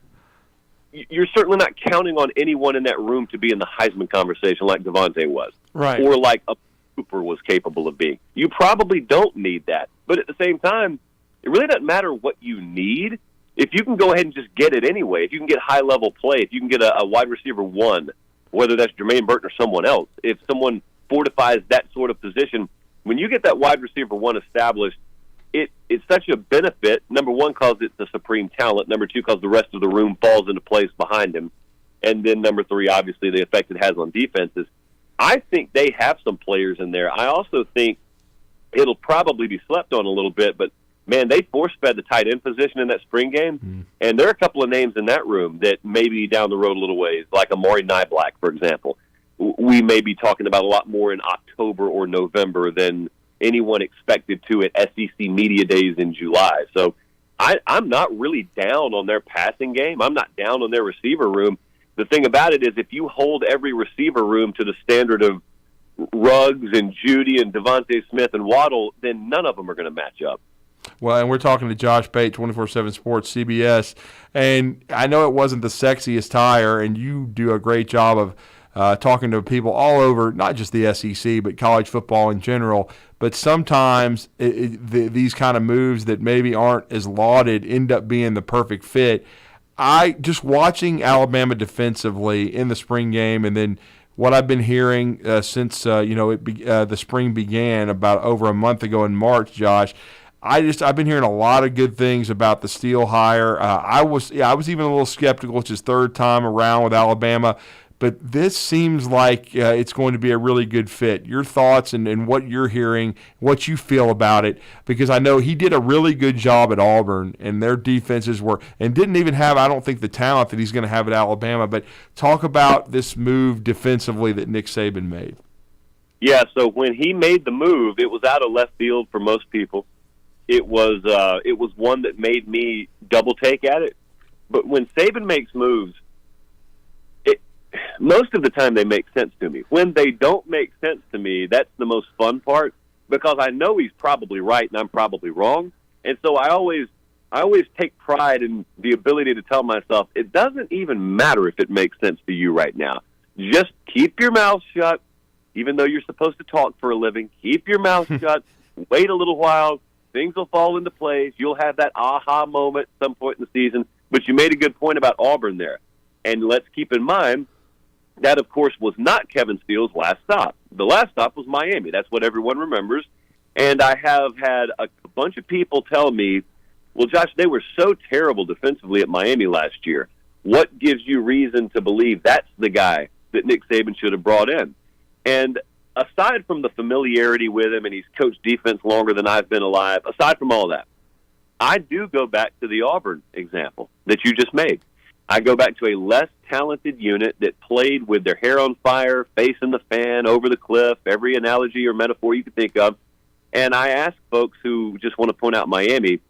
not counting on anyone in that room to be in the Heisman conversation like Devontae was, right? Or like a Cooper was capable of being. You probably don't need that, but at the same time, it really doesn't matter what you need. If you can go ahead and just get it anyway, if you can get high-level play, if you can get a wide receiver one, whether that's Jermaine Burton or someone else, if someone fortifies that sort of position, when you get that wide receiver one established, it's such a benefit, number one, because it's a supreme talent, number two, because the rest of the room falls into place behind him, and then number three, obviously, the effect it has on defenses. I think they have some players in there. I also think it'll probably be slept on a little bit, but, man, they force-fed the tight end position in that spring game, and there are a couple of names in that room that maybe down the road a little ways, like Amari Niblack, for example. we may be talking about a lot more in October or November than anyone expected to at SEC Media Days in July. So I'm not really down on their passing game. I'm not down on their receiver room. The thing about it is if you hold every receiver room to the standard of Ruggs and Judy and Devontae Smith and Waddle, then none of them are going to match up. Well, and we're talking to Josh Pate, 24/7 Sports, CBS, and I know it wasn't the sexiest hire, and you do a great job of talking to people all over, not just the SEC, but college football in general. But sometimes these kind of moves that maybe aren't as lauded end up being the perfect fit. Just watching Alabama defensively in the spring game, and then what I've been hearing since the spring began about over a month ago in March, Josh. I've been hearing a lot of good things about the Steele hire. I was even a little skeptical. It's his third time around with Alabama, but this seems like it's going to be a really good fit. Your thoughts and what you're hearing, what you feel about it, because I know he did a really good job at Auburn, and their defenses didn't even have, I don't think, the talent that he's going to have at Alabama. But talk about this move defensively that Nick Saban made. Yeah, so when he made the move, it was out of left field for most people. It was one that made me double take at it. But when Saban makes moves, most of the time they make sense to me. When they don't make sense to me, that's the most fun part, because I know he's probably right and I'm probably wrong. And so I always take pride in the ability to tell myself, it doesn't even matter if it makes sense to you right now. Just keep your mouth shut, even though you're supposed to talk for a living. Keep your mouth shut. Wait a little while. Things will fall into place. You'll have that aha moment at some point in the season. But you made a good point about Auburn there. And let's keep in mind, that, of course, was not Kevin Steele's last stop. The last stop was Miami. That's what everyone remembers. And I have had a bunch of people tell me, well, Josh, they were so terrible defensively at Miami last year. What gives you reason to believe that's the guy that Nick Saban should have brought in? And aside from the familiarity with him, and he's coached defense longer than I've been alive, aside from all that, I do go back to the Auburn example that you just made. I go back to a less talented unit that played with their hair on fire, facing the fan, over the cliff, every analogy or metaphor you could think of. And I ask folks who just want to point out Miami,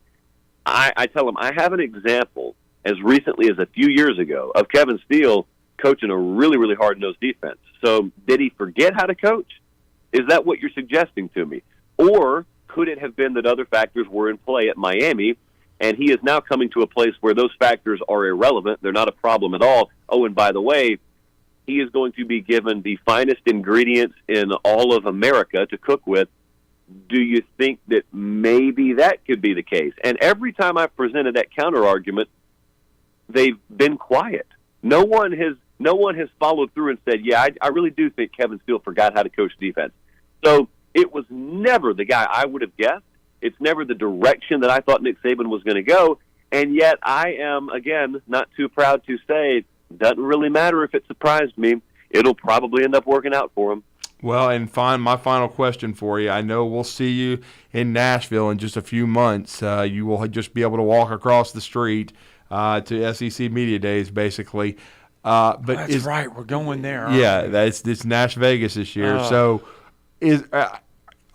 I tell them, I have an example as recently as a few years ago of Kevin Steele coaching a really, really hard-nosed defense. So did he forget how to coach? Is that what you're suggesting to me? Or could it have been that other factors were in play at Miami, and he is now coming to a place where those factors are irrelevant? They're not a problem at all. Oh, and by the way, he is going to be given the finest ingredients in all of America to cook with. Do you think that maybe that could be the case? And every time I've presented that counter-argument, they've been quiet. No one has followed through and said, yeah, I really do think Kevin Steele forgot how to coach defense. So it was never the guy I would have guessed. It's never the direction that I thought Nick Saban was going to go. And yet I am, again, not too proud to say, it doesn't really matter if it surprised me. It'll probably end up working out for him. Well, and my final question for you. I know we'll see you in Nashville in just a few months. You will just be able to walk across the street to SEC Media Days, basically. But that's right. We're going there. Yeah, it's Nash Vegas this year. So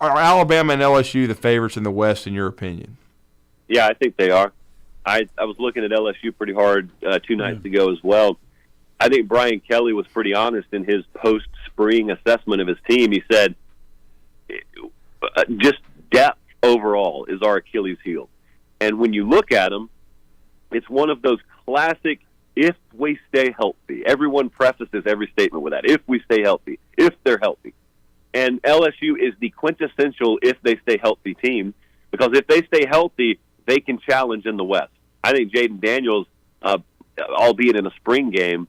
are Alabama and LSU the favorites in the West, in your opinion? Yeah, I think they are. I was looking at LSU pretty hard 2 nights ago as well. I think Brian Kelly was pretty honest in his post-spring assessment of his team. He said, just depth overall is our Achilles heel. And when you look at them, it's one of those classic, if we stay healthy. Everyone prefaces every statement with that. If we stay healthy. If they're healthy. And LSU is the quintessential if they stay healthy team, because if they stay healthy, they can challenge in the West. I think Jaden Daniels, albeit in a spring game,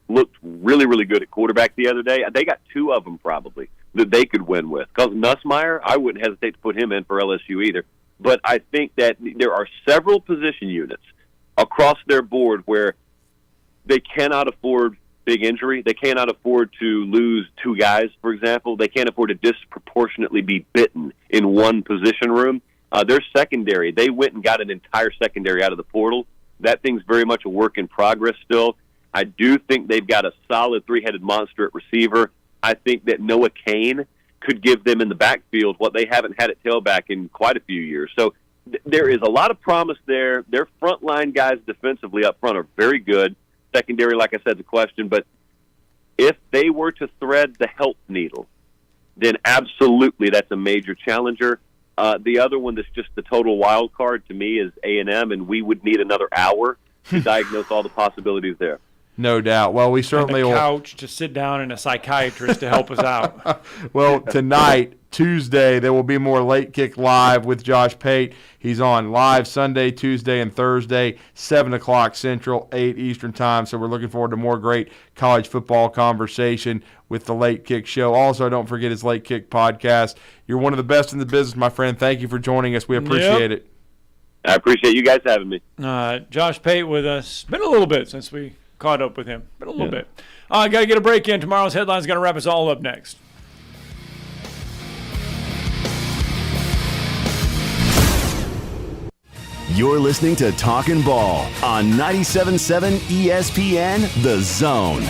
looked really, really good at quarterback the other day. They got 2 of them probably that they could win with. Because Nussmeier, I wouldn't hesitate to put him in for LSU either. But I think that there are several position units across their board where they cannot afford big injury. They cannot afford to lose 2 guys, for example. They can't afford to disproportionately be bitten in one position room. Their secondary, they went and got an entire secondary out of the portal. That thing's very much a work in progress still. I do think they've got a solid 3-headed monster at receiver. I think that Noah Cain could give them in the backfield what they haven't had at tailback in quite a few years. So there is a lot of promise there. Their frontline guys defensively up front are very good. Secondary, like I said, is a question. But if they were to thread the health needle, then absolutely that's a major challenger. The other one that's just the total wild card to me is A&M, and we would need another hour to diagnose all the possibilities there. No doubt. Well, we certainly and a will. couch to sit down and a psychiatrist to help us out. Well, tonight, Tuesday, there will be more Late Kick Live with Josh Pate. He's on live Sunday, Tuesday, and Thursday, 7 o'clock Central, 8 Eastern Time. So we're looking forward to more great college football conversation with the Late Kick Show. Also, don't forget his Late Kick podcast. You're one of the best in the business, my friend. Thank you for joining us. We appreciate it. I appreciate you guys having me. Josh Pate with us. Been a little bit since we caught up with him. Been a little bit. Got to get a break in. Tomorrow's headline's going to wrap us all up next. You're listening to Talkin' Ball on 97.7 ESPN The Zone.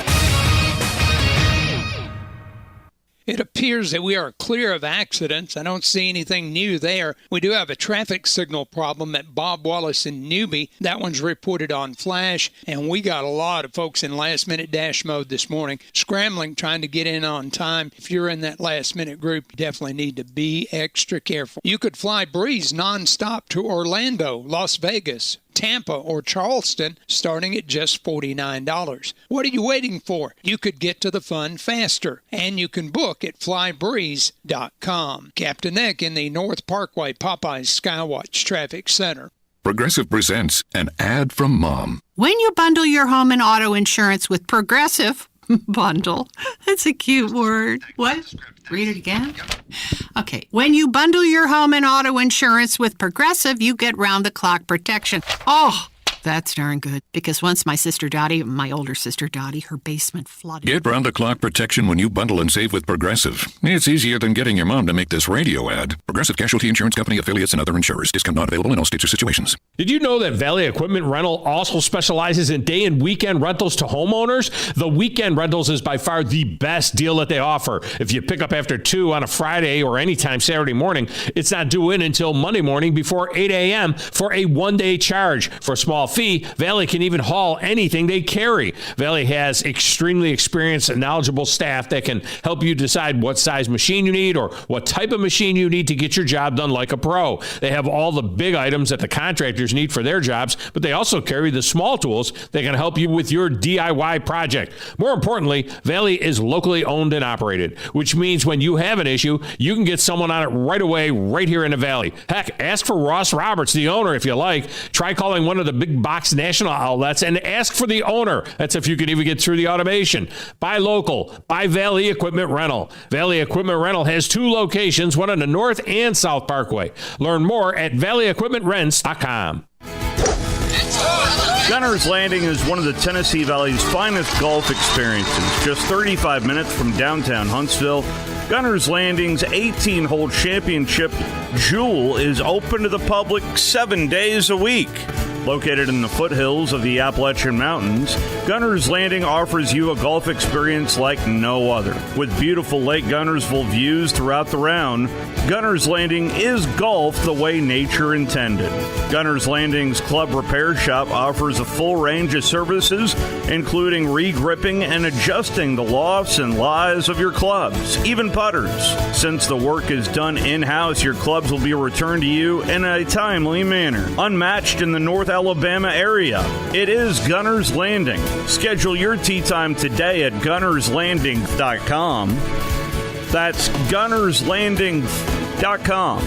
It appears that we are clear of accidents. I don't see anything new there. We do have a traffic signal problem at Bob Wallace in Newby. That one's reported on Flash, and we got a lot of folks in last-minute dash mode this morning, scrambling, trying to get in on time. If you're in that last-minute group, you definitely need to be extra careful. You could fly Breeze nonstop to Orlando, Las Vegas, Tampa, or Charleston, starting at just $49. What are you waiting for? You could get to the fun faster, and you can book at flybreeze.com. Captain Nick in the North Parkway Popeyes Skywatch Traffic Center. Progressive presents an ad from Mom. When you bundle your home and auto insurance with Progressive, bundle, that's a cute word. What? Read it again? Okay. When you bundle your home and auto insurance with Progressive, you get round-the-clock protection. Oh, that's darn good. Because once my older sister Dottie, her basement flooded. Get round-the-clock protection when you bundle and save with Progressive. It's easier than getting your mom to make this radio ad. Progressive Casualty Insurance Company, affiliates, and other insurers. Discount not available in all states or situations. Did you know that Valley Equipment Rental also specializes in day and weekend rentals to homeowners? The weekend rentals is by far the best deal that they offer. If you pick up after 2 on a Friday or anytime Saturday morning, it's not due in until Monday morning before 8 a.m. for a one-day charge. For a small fee, Valley can even haul anything they carry. Valley has extremely experienced and knowledgeable staff that can help you decide what size machine you need or what type of machine you need to get your job done like a pro. They have all the big items that the contractors need for their jobs, but they also carry the small tools that can help you with your DIY project. More importantly, Valley is locally owned and operated, which means when you have an issue, you can get someone on it right away, right here in the Valley. Heck, ask for Ross Roberts, the owner, if you like. Try calling one of the big box national outlets and ask for the owner. That's if you can even get through the automation. Buy local. Buy Valley Equipment Rental. Valley Equipment Rental has 2 locations, one on the North and South Parkway. Learn more at valleyequipmentrents.com. Gunner's Landing is one of the Tennessee Valley's finest golf experiences. Just 35 minutes from downtown Huntsville, Gunner's Landing's 18-hole championship jewel is open to the public 7 days a week. Located in the foothills of the Appalachian Mountains, Gunner's Landing offers you a golf experience like no other. With beautiful Lake Gunnersville views throughout the round, Gunner's Landing is golf the way nature intended. Gunner's Landing's club repair shop offers a full range of services, including re-gripping and adjusting the lofts and lies of your clubs, even putters. Since the work is done in-house, your clubs will be returned to you in a timely manner. Unmatched in the North Alabama area, it is Gunner's Landing. Schedule your tee time today at gunnerslanding.com. That's gunnerslanding.com.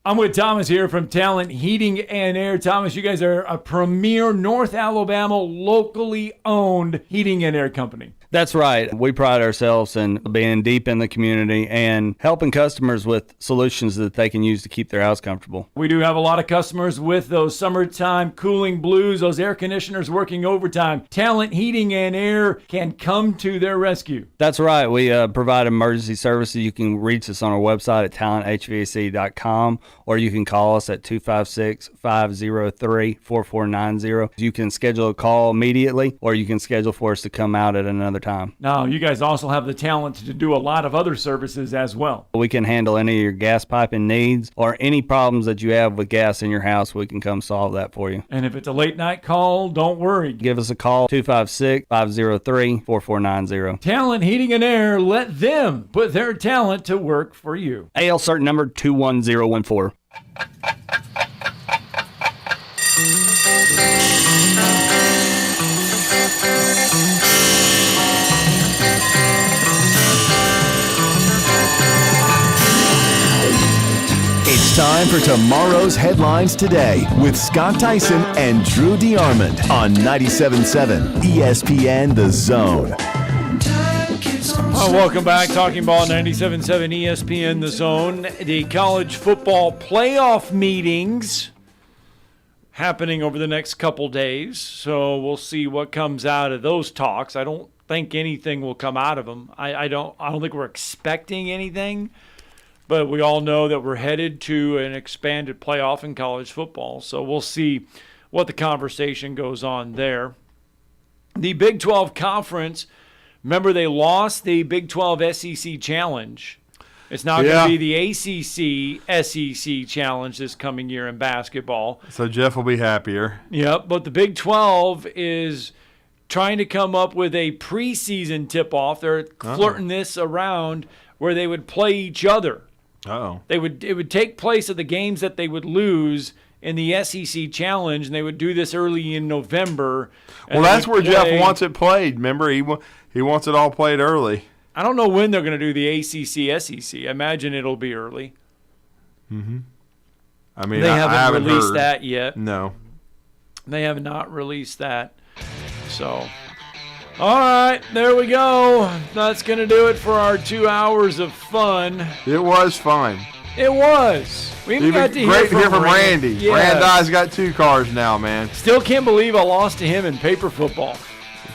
I'm with Thomas here from Talent Heating and Air. Thomas, you guys are a premier North Alabama locally owned heating and air company. That's right. We pride ourselves in being deep in the community and helping customers with solutions that they can use to keep their house comfortable. We do have a lot of customers with those summertime cooling blues, those air conditioners working overtime. Talent Heating and Air can come to their rescue. That's right. We provide emergency services. You can reach us on our website at talenthvac.com, or you can call us at 256-503-4490. You can schedule a call immediately, or you can schedule for us to come out at another time. Now, you guys also have the talent to do a lot of other services as well. We can handle any of your gas piping needs or any problems that you have with gas in your house. We can come solve that for you. And if it's a late night call, don't worry. Give us a call, 256-503-4490. Talent Heating and Air, let them put their talent to work for you. AL cert number 21014. It's time for tomorrow's headlines today with Scott Theisen and Drew DeArmond on 97.7 ESPN The Zone. Welcome back. Talking Ball 97.7 ESPN The Zone. The college football playoff meetings happening over the next couple days. So we'll see what comes out of those talks. I don't think anything will come out of them. I don't think we're expecting anything. But we all know that we're headed to an expanded playoff in college football. So we'll see what the conversation goes on there. The Big 12 Conference, remember they lost the Big 12 SEC Challenge. It's now going to be the ACC SEC Challenge this coming year in basketball. So Jeff will be happier. Yep, but the Big 12 is trying to come up with a preseason tip-off. They're flirting this around where they would play each other. It would take place at the games that they would lose in the SEC Challenge, and they would do this early in November. Well, that's where Jeff wants it played. Remember, he wants it all played early. I don't know when they're going to do the ACC SEC. I imagine it'll be early. Mm-hmm. I mean, they haven't released heard that yet. No, they have not released that. So. All right, there we go. That's going to do it for our 2 hours of fun. It was fun. It was. We even got to hear from Randy. Yes. Randy's got 2 cars now, man. Still can't believe I lost to him in paper football.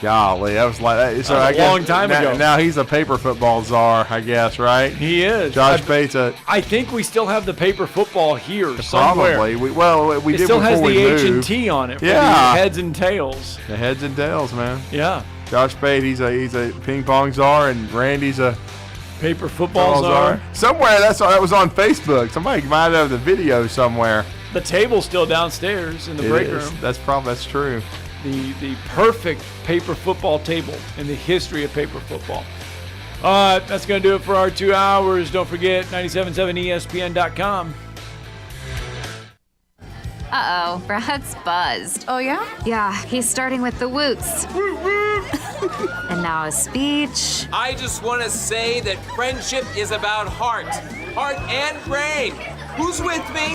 Golly, that was like that. So that was a long time ago. Now he's a paper football czar, I guess, right? He is. Josh Bates. I think we still have the paper football here somewhere. Probably. We it did still before has the we H moved. and T on it for the heads and tails. The heads and tails, man. Yeah. Josh Bates, he's a ping pong czar, and Randy's a paper football czar. Somewhere that was on Facebook. Somebody might have the video somewhere. The table's still downstairs in the break room. That's true. The perfect paper football table in the history of paper football. All right, that's going to do it for our 2 hours. Don't forget 977ESPN.com. Uh-oh, Brad's buzzed. Oh, yeah? Yeah, he's starting with the woots. And now a speech. I just want to say that friendship is about heart and brain. Who's with me?